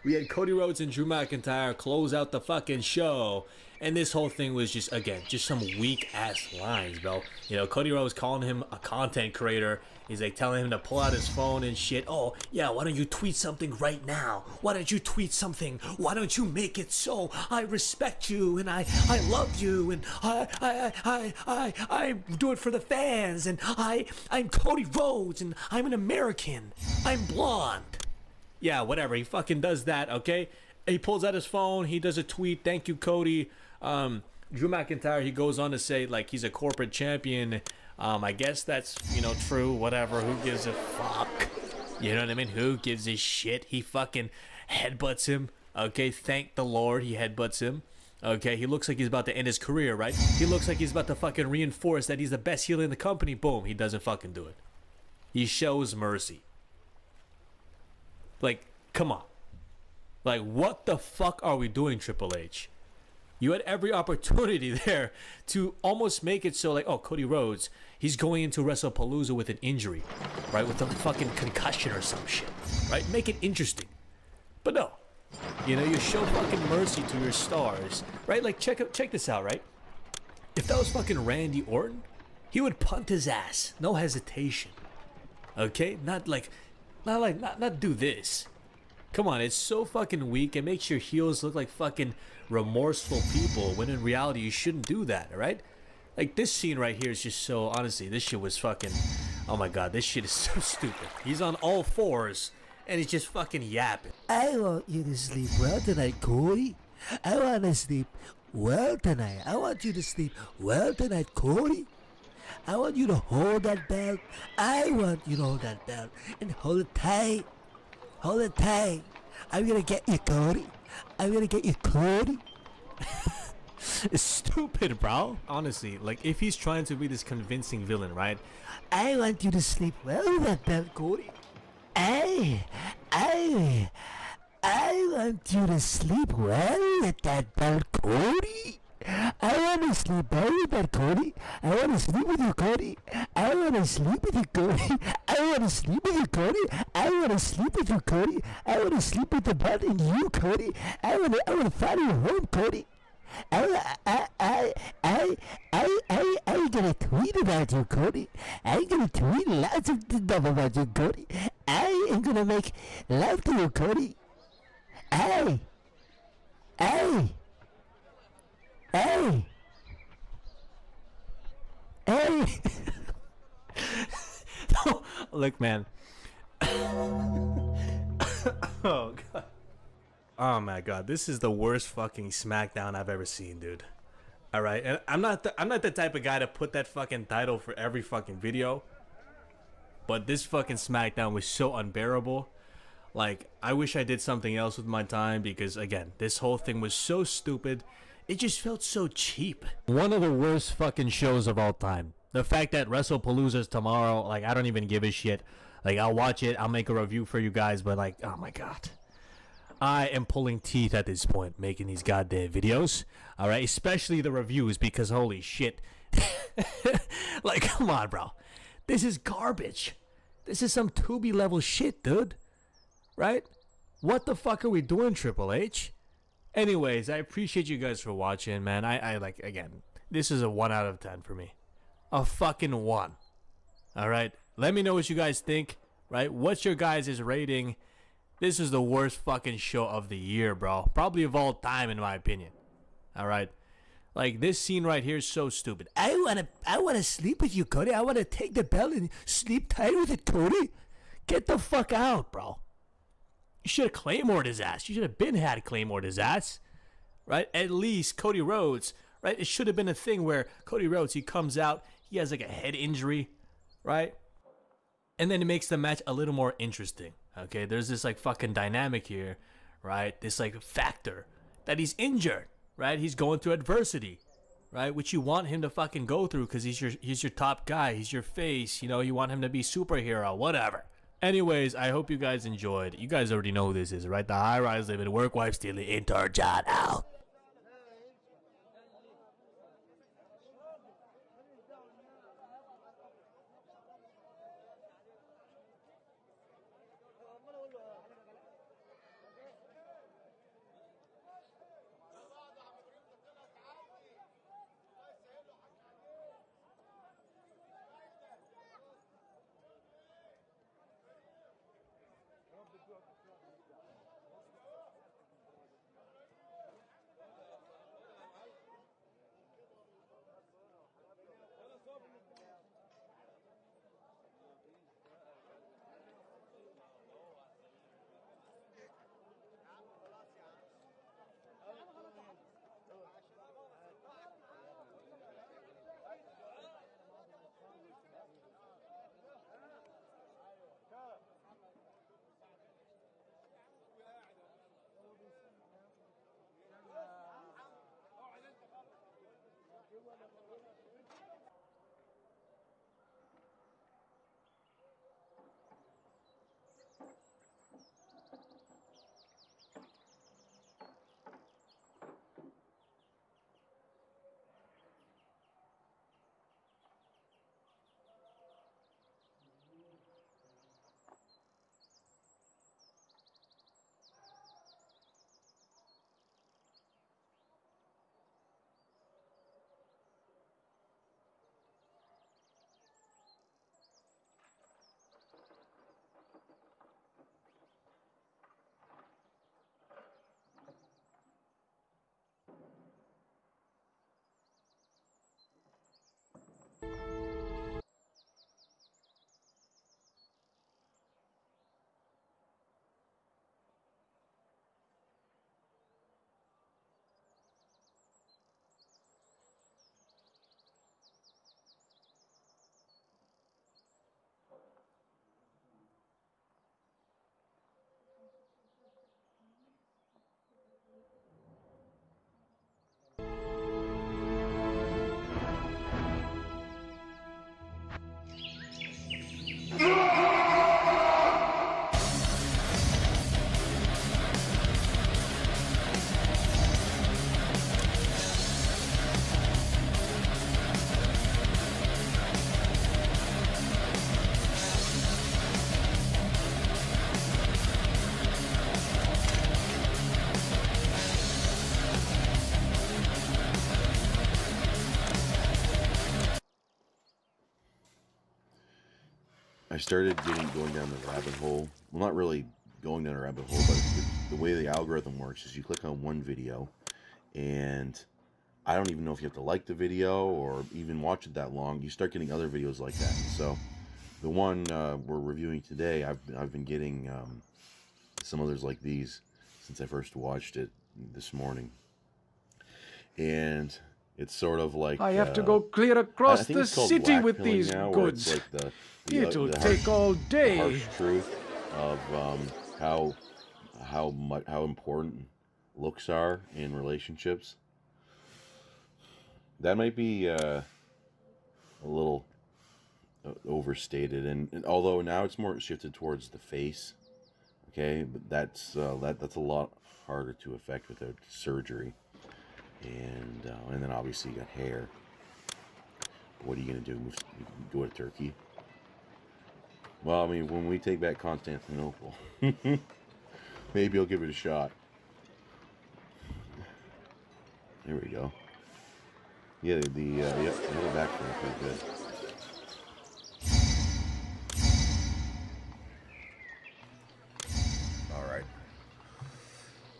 We had Cody Rhodes and Drew McIntyre close out the fucking show. And this whole thing was just, again, just some weak-ass lines, bro. You know, Cody Rhodes calling him a content creator. He's like telling him to pull out his phone and shit. Oh, yeah, why don't you tweet something right now? Why don't you tweet something? Why don't you make it so I respect you and I love you and I do it for the fans and I'm Cody Rhodes and I'm an American. I'm blonde. Yeah, whatever. He fucking does that, okay? He pulls out his phone. He does a tweet. Thank you, Cody. Drew McIntyre, he goes on to say, like, he's a corporate champion. I guess that's, you know, true. Whatever. Who gives a fuck? You know what I mean? Who gives a shit? He fucking headbutts him. Okay, thank the Lord he headbutts him. Okay, he looks like he's about to end his career, right? He looks like he's about to fucking reinforce that he's the best heel in the company. Boom, he doesn't fucking do it. He shows mercy. Like, come on. Like, what the fuck are we doing, Triple H? You had every opportunity there to almost make it so like, oh, Cody Rhodes, he's going into WrestlePalooza with an injury, right? With a fucking concussion or some shit, right? Make it interesting. But no, you know, you show fucking mercy to your stars, right? Like, check this out, right? If that was fucking Randy Orton, he would punt his ass, no hesitation. Okay, not do this. Come on, it's so fucking weak. It makes your heels look like fucking remorseful people when in reality you shouldn't do that, right? Like this scene right here is just so, honestly, this shit was fucking, oh my god, this shit is so stupid. He's on all fours and he's just fucking yapping. I want you to sleep well tonight, Cody. I want to sleep well tonight. I want you to sleep well tonight, Cody. I want you to hold that belt. I want you to hold that belt and hold it tight. Hold it tight. I'm gonna get you, Cody. I'm gonna get you, Cody. It's stupid, bro. Honestly, like if he's trying to be this convincing villain, right? I want you to sleep well with that belt, Cody. I want you to sleep well with that belt, Cody. I want to sleep well with that, Cody. I want to sleep with you, Cody. I want to sleep with you, Cody. I want to sleep with you, Cody. I want to sleep with you, Cody. I want to sleep with the belt in you, Cody. I want to follow you home, Cody. I gonna tweet about you, Cody. I'm gonna tweet lots of stuff about you, Cody. I am gonna make love to you, Cody. Hey. Look, man. Oh god. Oh my god, this is the worst fucking SmackDown I've ever seen, dude. All right, and I'm not the type of guy to put that fucking title for every fucking video. But this fucking SmackDown was so unbearable. Like, I wish I did something else with my time because again, this whole thing was so stupid. It just felt so cheap. One of the worst fucking shows of all time. The fact that WrestlePalooza's tomorrow, like, I don't even give a shit. Like, I'll watch it, I'll make a review for you guys, but like, oh my god. I am pulling teeth at this point making these goddamn videos. Alright, especially the reviews because holy shit. Like, come on, bro. This is garbage. This is some Tubi level shit, dude. Right? What the fuck are we doing, Triple H? Anyways, I appreciate you guys for watching, man. I like, again, this is a 1 out of 10 for me. A fucking 1. Alright? Let me know what you guys think, right? What's your guys' rating? This is the worst fucking show of the year, bro. Probably of all time, in my opinion. Alright? Like, this scene right here is so stupid. I wanna sleep with you, Cody. I wanna take the belt and sleep tight with it, Cody. Get the fuck out, bro. You should have Claymore'd his ass. You should have been had Claymore'd his ass. Right? At least Cody Rhodes, right? It should have been a thing where Cody Rhodes, he comes out, he has like a head injury, right? And then it makes the match a little more interesting. Okay, there's this like fucking dynamic here, right? This like factor that he's injured, right? He's going through adversity, right? Which you want him to fucking go through because he's your top guy, he's your face, you know, you want him to be superhero, whatever. Anyways, I hope you guys enjoyed. You guys already know who this is, right? The high rise living, work wife stealing, intern John out. I started going down the rabbit hole. Well, not really going down a rabbit hole, but the way the algorithm works is you click on one video, and I don't even know if you have to like the video or even watch it that long. You start getting other videos like that. So the one we're reviewing today, I've been getting some others like these since I first watched it this morning, and it's sort of like I have to go clear across the city with these now, goods. Like It'll the take all the day. harsh truth of how important looks are in relationships. That might be a little overstated, and although now it's more shifted towards the face, okay, but that's a lot harder to affect without surgery, and then obviously you got hair. What are you gonna do? Go to Turkey? Well, I mean, when we take back Constantinople, maybe I'll give it a shot. There we go. Yeah, the back one pretty good. Alright.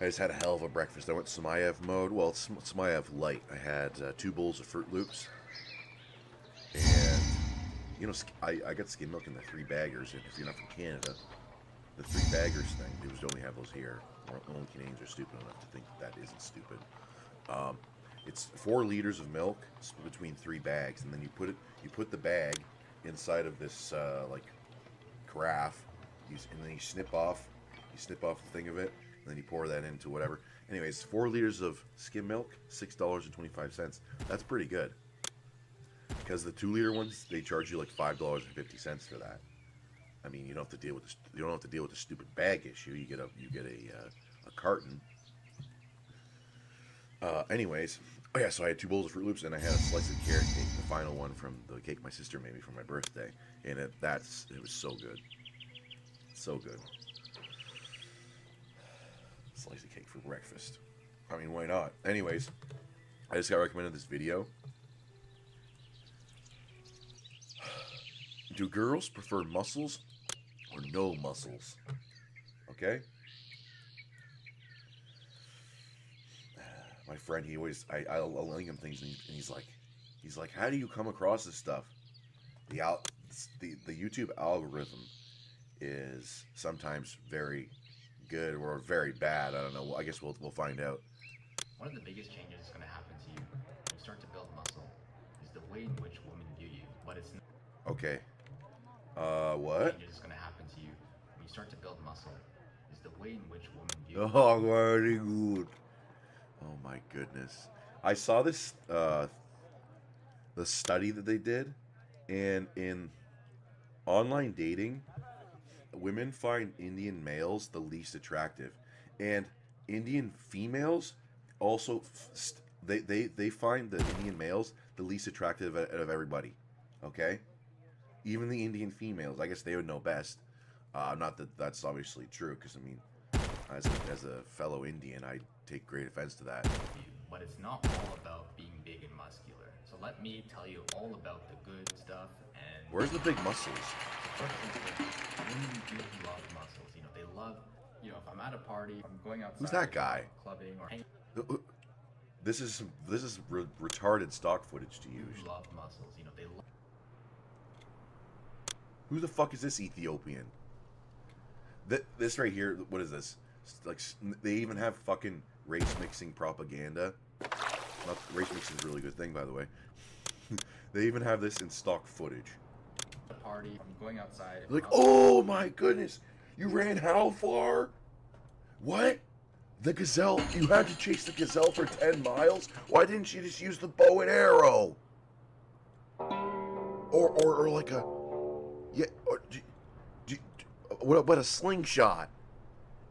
I just had a hell of a breakfast. I went Samayev mode. Well, it's Samayev light. I had 2 bowls of Fruit Loops. And, you know, I got skim milk in the 3 baggers. And if you're not from Canada, the 3 baggers thing, they just only have those here. Only Canadians are stupid enough to think that isn't stupid. It's 4 liters of milk between 3 bags, and then you put the bag inside of this like carafe, and then you snip off the thing of it, and then you pour that into whatever. Anyways, 4 liters of skim milk, $6.25. That's pretty good. Because the 2-liter ones, they charge you like $5.50 for that. I mean, you don't have to deal with the stupid bag issue. You get a carton. Anyways, oh yeah, so I had 2 bowls of Fruit Loops, and I had a slice of carrot cake, the final one from the cake my sister made me for my birthday, and it was so good, so good. Slice of cake for breakfast. I mean, why not? Anyways, I just got recommended this video. Do girls prefer muscles or no muscles? Okay. My friend, he always, I'll link him things, and he's like, how do you come across this stuff? The YouTube algorithm is sometimes very good or very bad. I don't know. I guess we'll find out. One of the biggest changes that's going to happen to you when you start to build muscle is the way in which women view you. But it's not. Okay. What? Changes that's going to happen to you when you start to build muscle is the way in which women view you. Oh, very good. Oh my goodness. I saw this the study that they did, and in online dating, women find Indian males the least attractive, and Indian females also they find the Indian males the least attractive out of everybody. Okay? Even the Indian females, I guess they would know best. Not that that's obviously true, because I mean, as a fellow Indian, I take great offense to that. But it's not all about being big and muscular. So let me tell you all about the good stuff. And where's the big muscles? So first things first, women do love muscles. You know, they love. You know, if I'm at a party, if I'm going outside. Who's that guy? Clubbing or hanging. This is retarded stock footage to use. Love muscles. You know, they love. Who the fuck is this Ethiopian? This right here, what is this? Like, they even have fucking race mixing propaganda. Race mixing is a really good thing, by the way. They even have this in stock footage. A party, I'm going outside. Like, oh my goodness, you ran how far? What? The gazelle? You had to chase the gazelle for 10 miles? Why didn't you just use the bow and arrow? Or like a, yeah. What about a slingshot?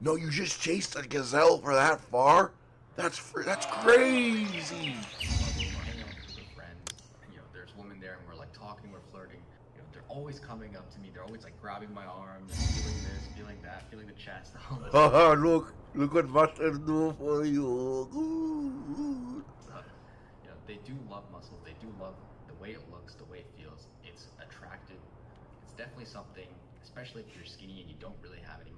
No, you just chased a gazelle for that far? That's crazy. Friends, and, you know, there's women there, and we're like talking, we're flirting. You know, they're always coming up to me. They're always like grabbing my arm, feeling this, feeling that, feeling the chest. Haha, look what muscles do for you. You know, they do love muscles. They do love the way it looks, the way it feels. It's attractive. It's definitely something, especially if you're skinny and you don't really have any.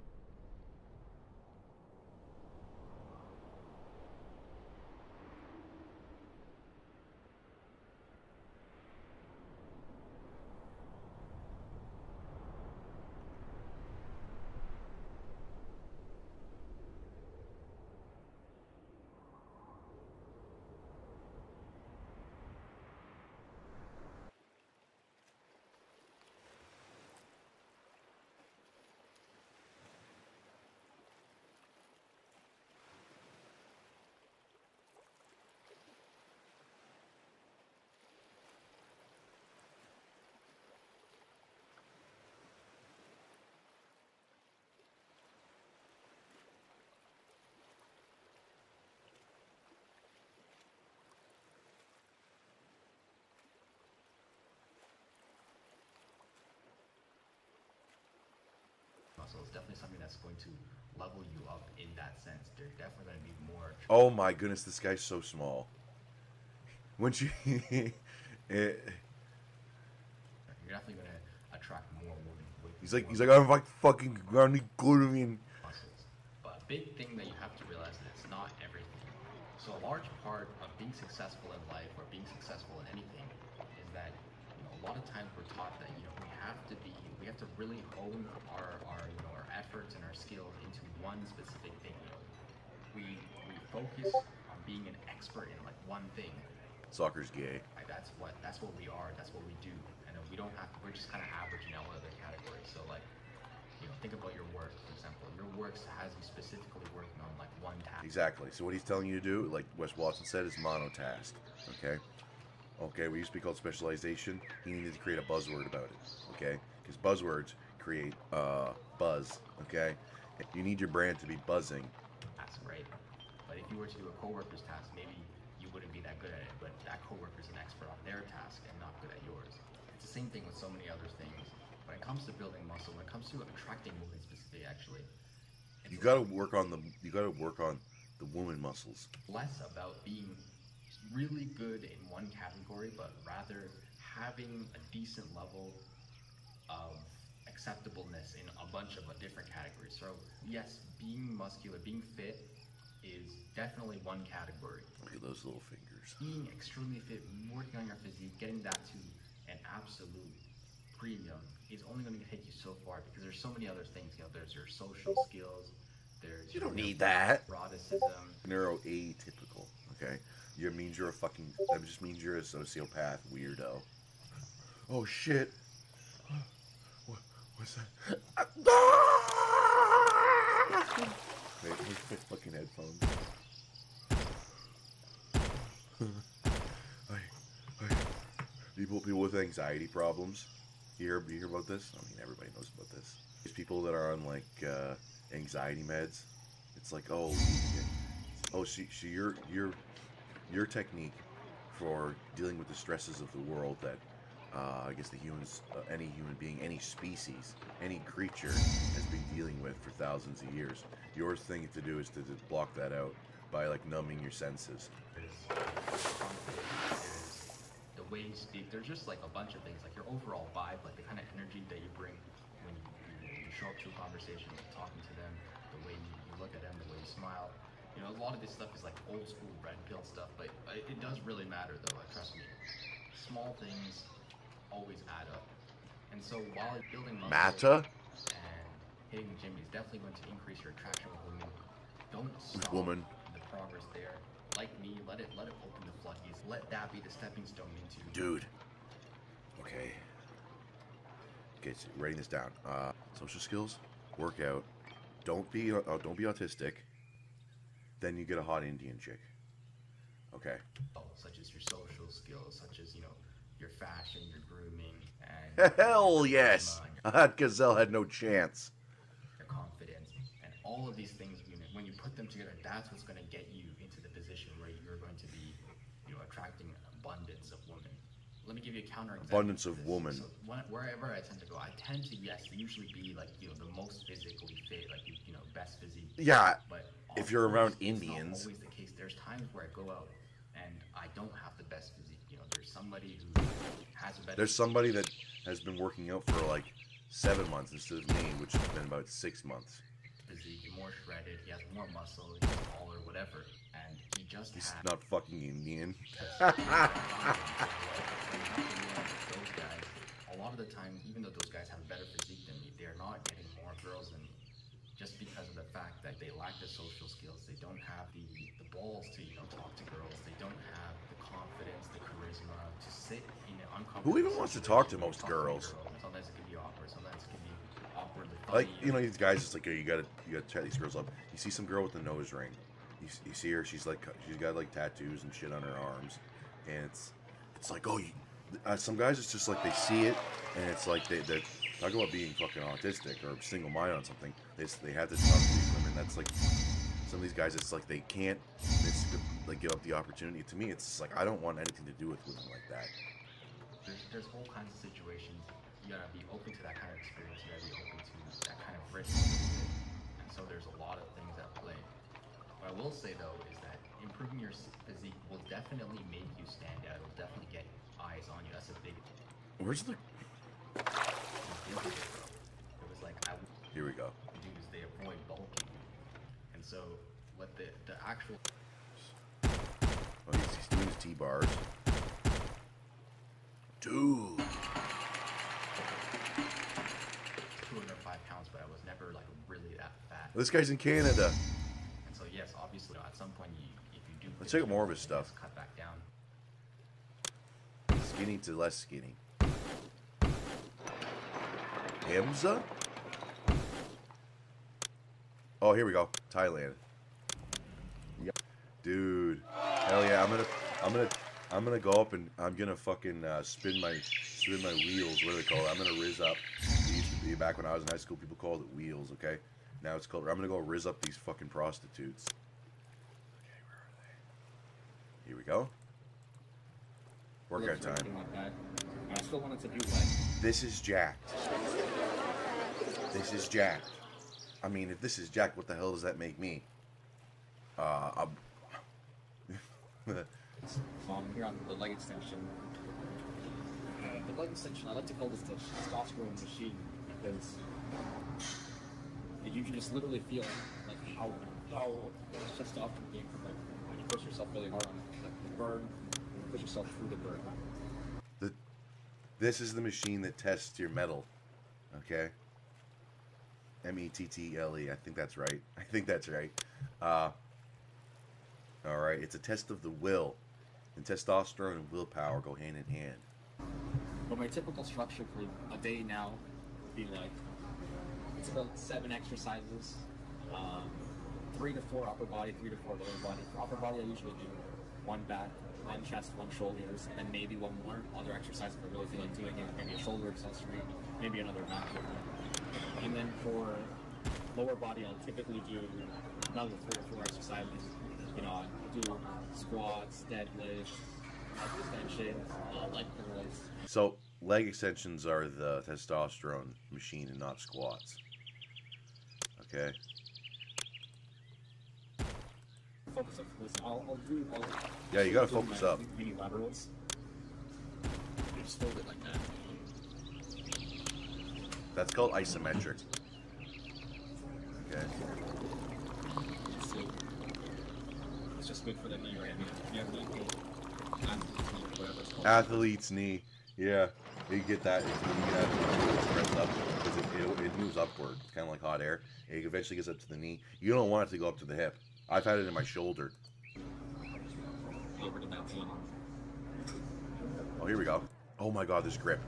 So it's definitely something that's going to level you up in that sense. They're definitely going to be more. Oh my goodness, this guy's so small. Once you, You're definitely going to attract more women. He's like, I'm like fucking grounding glutamine. Muscles. But a big thing that you have to realize is it's not everything. So a large part of being successful in life or being successful in anything is that, you know, a lot of times we're taught that, you know, we have to really hone our efforts and our skills into one specific thing. You know, we focus on being an expert in like one thing. Soccer's gay. Like that's what we are. That's what we do. And we don't have to. We're just kind of average in all other categories. So like, you know, think about your work, for example. Your work has you specifically working on like one task. Exactly. So what he's telling you to do, like Wes Watson said, is monotask. Okay. Okay. We used to be called specialization. He needed to create a buzzword about it. Okay. Because buzzwords create buzz. Okay. You need your brand to be buzzing. That's right. But if you were to do a coworker's task, maybe you wouldn't be that good at it. But that coworker's an expert on their task and not good at yours. It's the same thing with so many other things. When it comes to building muscle, when it comes to attracting women specifically, actually, You got to work on the woman muscles. Less about being really good in one category, but rather having a decent level of acceptableness in a bunch of different categories. So yes, being muscular, being fit is definitely one category. Look at those little fingers. Being extremely fit, working on your physique, getting that to an absolute premium is only going to take you so far because there's so many other things. You know, there's your social skills. There's You don't need that. eroticism. Neuroatypical. Okay. That just means you're a sociopath weirdo. Oh shit. What's that? Wait, where's my fucking headphones? People with anxiety problems. You hear about this? I mean, everybody knows about this. These people that are on like anxiety meds. It's like, so your technique for dealing with the stresses of the world that I guess the humans, any human being, any species, any creature has been dealing with for thousands of years. Your thing to do is to block that out by like numbing your senses. The way you speak, there's just like a bunch of things, like your overall vibe, like the kind of energy that you bring when you show up to a conversation, talking to them, the way you look at them, the way you smile. You know, a lot of this stuff is like old school red pill stuff, but it does really matter though, trust me. Small things always add up. And so while you're building muscle and hitting the gym is definitely going to increase your attraction with women. Don't stop the progress there. Like me, let it open the floodgates. Let that be the stepping stone into. Dude. Okay. Okay, so writing this down. Social skills, workout. Don't be autistic. Then you get a hot Indian chick. Okay. Such as your social skills, such as, you know, your fashion, your grooming, and hell yes. That gazelle had no chance. Your confidence, and all of these things, when you put them together, that's what's going to get you into the position where you're going to be, you know, attracting an abundance of women. Let me give you a counterexample. Abundance of women. So wherever I tend to go, I tend to usually be like, you know, the most physically fit, like, you know, best physique. Yeah. But if you're around Indians. It's not always the case. There's times where I go out and I don't have the best physique. You know, there's somebody who has a better. There's somebody that has been working out for like 7 months instead of me, which has been about 6 months. Physique, more shredded, he has more muscle, he's taller, whatever, and he's not fucking Indian. Those guys, a lot of the time, even though those guys have a better physique than me, they're not getting more girls than me, just because of the fact that they lack the social skills. They don't have the balls to, you know, talk to girls. They don't have the confidence, the charisma to sit in an uncomfortable. Who even wants to talk to most girls? Sometimes it can be awkward. Sometimes it can be awkwardly Like, funny. you know, these guys, it's like, you gotta chat these girls up. You see some girl with a nose ring. You see her, she's got like tattoos and shit on her arms, and it's like, oh, some guys, it's just like they see it, and it's like they talk about being fucking autistic or single-minded on something. They have to talk to these women. That's like some of these guys. It's like they can't. It's like give up the opportunity. To me, it's just like I don't want anything to do with women like that. There's all kinds of situations. You gotta be open to that kind of experience. You gotta be open to that kind of risk. And so there's a lot of things at play. What I will say though is that improving your physique will definitely make you stand out. It'll definitely get eyes on you. That's a big. Where's the? It was like Here we go. Do is they avoid bulking, and so what the actual. Oh, he's doing his T-bars. Dude. 205 pounds, but I was never like really that fat. This guy's in Canada. And so yes, obviously at some point if you do. Let's check out more of his stuff. Cut back down. Skinny to less skinny. Hamza? Oh, here we go. Thailand. Yep. Dude. Hell yeah, I'm gonna go up and I'm gonna fucking spin my wheels. What do they call it? I'm gonna rizz up. It used to be back when I was in high school, people called it wheels, okay? Now it's called, I'm gonna go rizz up these fucking prostitutes. Okay, where are they? Here we go. Workout time. I still wanted to do like. This is jacked. This is jacked. I mean, if this is jacked, what the hell does that make me? So I'm here on the leg extension. The leg extension, I like to call this the testosterone machine because you can just literally feel like how testosterone came from, like when you push yourself really hard on it, like the burn, when you push yourself through the burn. This is the machine that tests your metal. Okay? METTLE. I think that's right. Alright, it's a test of the will. And testosterone and willpower go hand in hand. But my typical structure for a day now would be like, it's about 7 exercises, 3 to 4 upper body, 3 to 4 lower body. For upper body, I usually do 1 back, 1 chest, 1 shoulders, and then maybe 1 more other exercise if I really feel like doing it. Maybe a shoulder accessory, maybe another back movement. And then for lower body, I'll typically do another 3 or 4 exercises. You know, I'll do squats, deadlifts, extensions, leg curls. So, leg extensions are the testosterone machine and not squats. Okay? Focus up. Listen, I'll do. Yeah, you gotta focus up. Mini laterals. You just hold it like that. That's called isometric. Okay. So, it's just good for the knee, right? I mean, if you have knee pain, whatever it's called. Athlete's knee. Yeah. You get that. You get it pressed up because it moves upward. It's kind of like hot air. It eventually gets up to the knee. You don't want it to go up to the hip. I've had it in my shoulder. Over to that pain. Oh, here we go. Oh my god, this grip.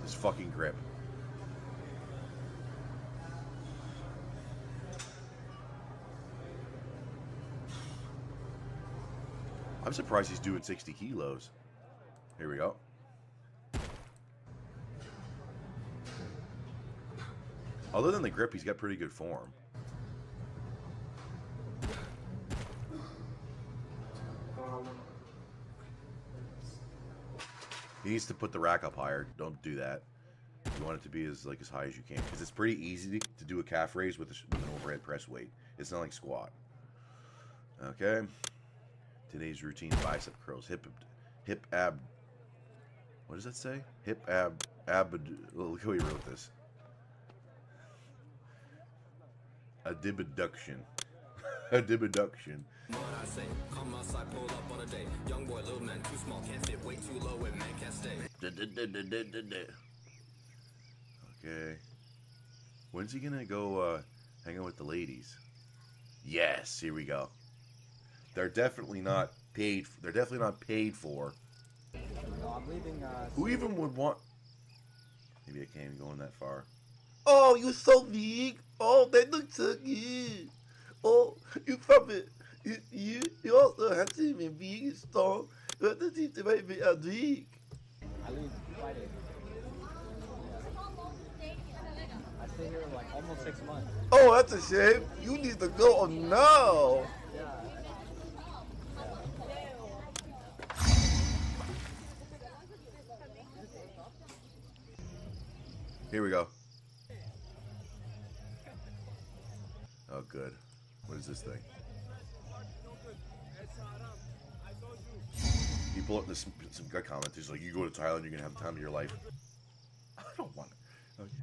This fucking grip. I'm surprised he's doing 60 kilos. Here we go. Other than the grip, he's got pretty good form. He needs to put the rack up higher. Don't do that. You want it to be as high as you can, because it's pretty easy to do a calf raise with an overhead press weight. It's not like squat. Okay. Today's routine: bicep curls, hip ab. What does that say? Hip ab. Look how he wrote this. A dibiduction. A dibiduction. Okay. When's he gonna go hang out with the ladies? Yes, here we go. They're definitely not paid. They're definitely not paid for. No, I'm leaving. Who even would want? Maybe I can't even go in that far. Oh, you're so big. Oh, that looks so good. Oh, you from it. You also have to be big and strong. But this is the way we are big. I leave Friday. I stay here like almost 6 months. Oh, that's a shame. You need to go now. Here we go. Oh, good. What is this thing? You pull up this some guy comment. He's like, "You go to Thailand, you're gonna have the time of your life." I don't want it.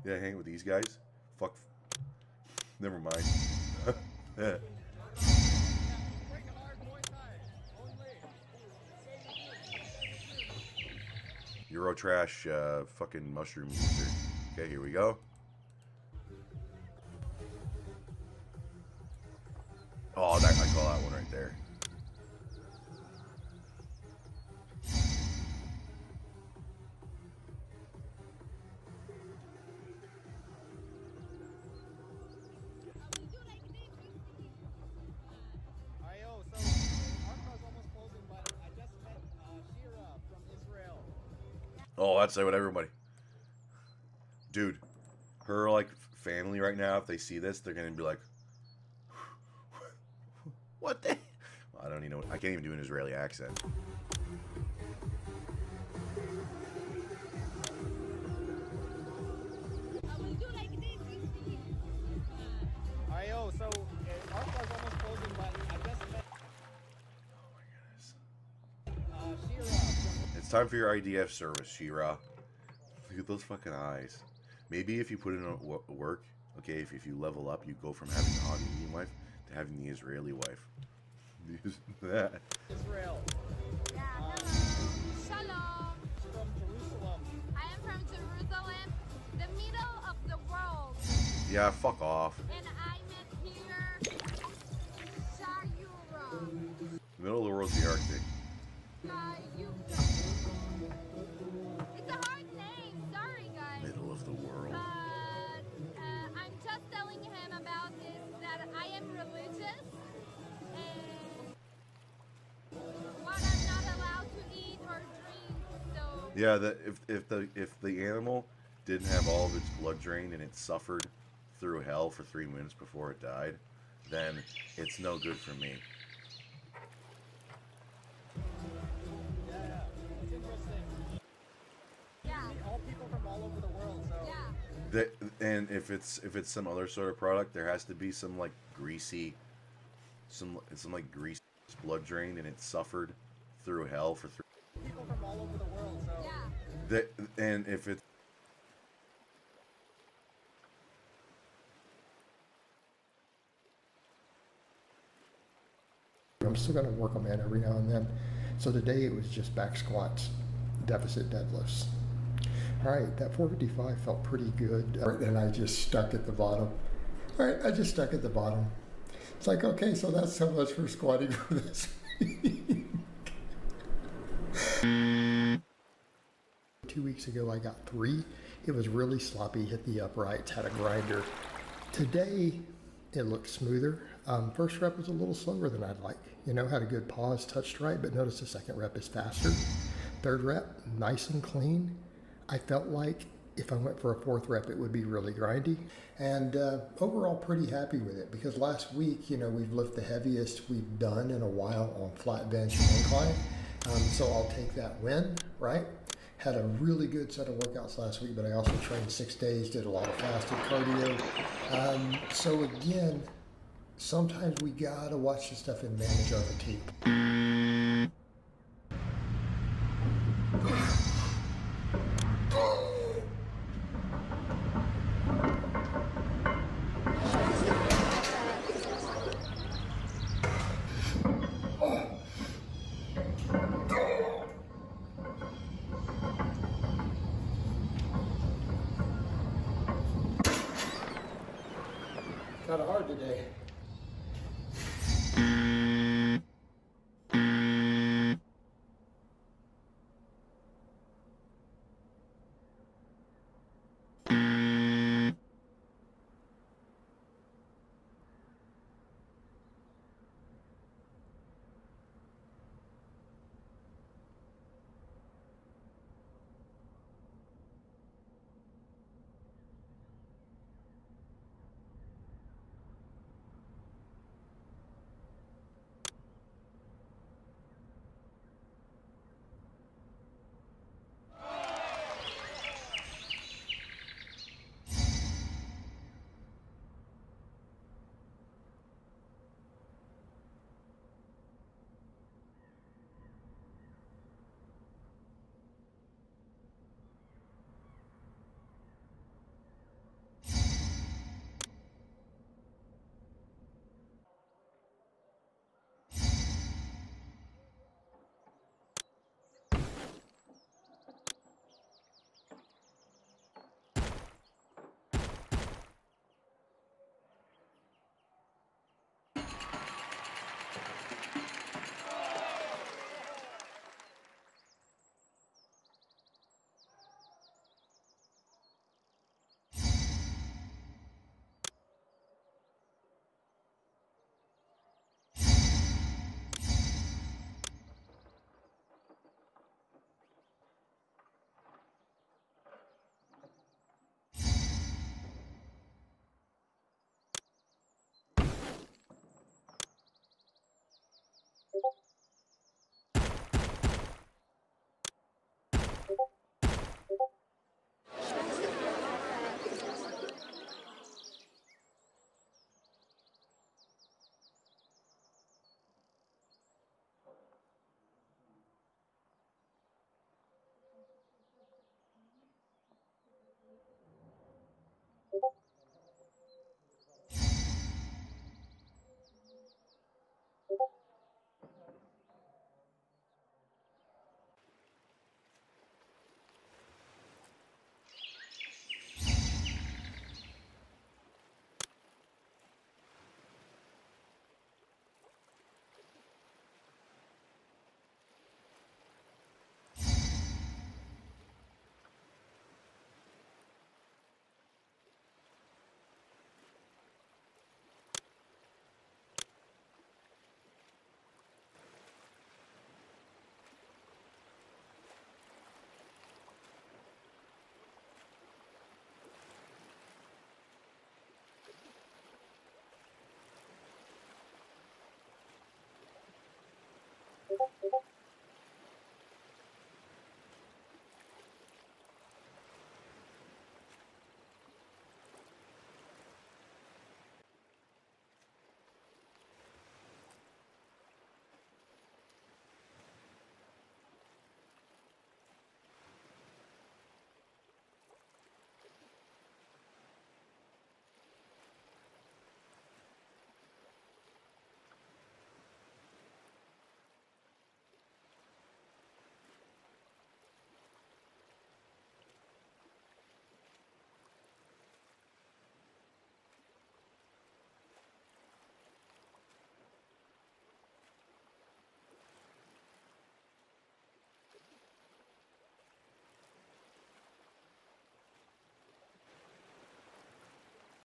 Yeah, hang with these guys. Fuck. Never mind. Euro trash, fucking mushroom user. Okay, here we go. Oh, that I call that one right there. Oh, I'd say what everybody. Dude, her like family right now, if they see this, they're gonna be like, "What the?" I don't even know. I can't even do an Israeli accent. Ayo, so our car's almost closing, but I just met. Oh my goodness. It's time for your IDF service, Shira. Look at those fucking eyes. Maybe if you put in work, okay, if you level up, you go from having the hot Indian wife to having the Israeli wife. That. Israel. Yeah, hello. Shalom. From Jerusalem. I am from Jerusalem, the middle of the world. Yeah, fuck off. And I met here Shayura. Middle of the world's the Arctic. It's a hard name, sorry guys. Middle of the world. But I'm just telling him about this, that I am religious and what I'm not allowed to eat or drink, so... Yeah, that if the animal didn't have all of its blood drained and it suffered through hell for 3 minutes before it died, then it's no good for me. And if it's some other sort of product, there has to be some like greasy, some like grease blood drained and it suffered through hell for 3 People from all over the world, so and if it's I'm still going to work on that every now and then. So today it was just back squats, deficit deadlifts. All right, that 455 felt pretty good. And I just stuck at the bottom. All right, I just stuck at the bottom. It's like, okay, so that's so much for squatting for this week. 2 weeks ago, I got 3. It was really sloppy, hit the uprights, had a grinder. Today, it looked smoother. First rep was a little slower than I'd like. You know, had a good pause, touched right, but notice the second rep is faster. Third rep, nice and clean. I felt like if I went for a 4th rep, it would be really grindy. And overall, pretty happy with it because last week, you know, we've lifted the heaviest we've done in a while on flat bench and incline. So I'll take that win, right? Had a really good set of workouts last week, but I also trained 6 days, did a lot of fasted cardio. So again, sometimes we gotta watch the stuff and manage our fatigue. the day.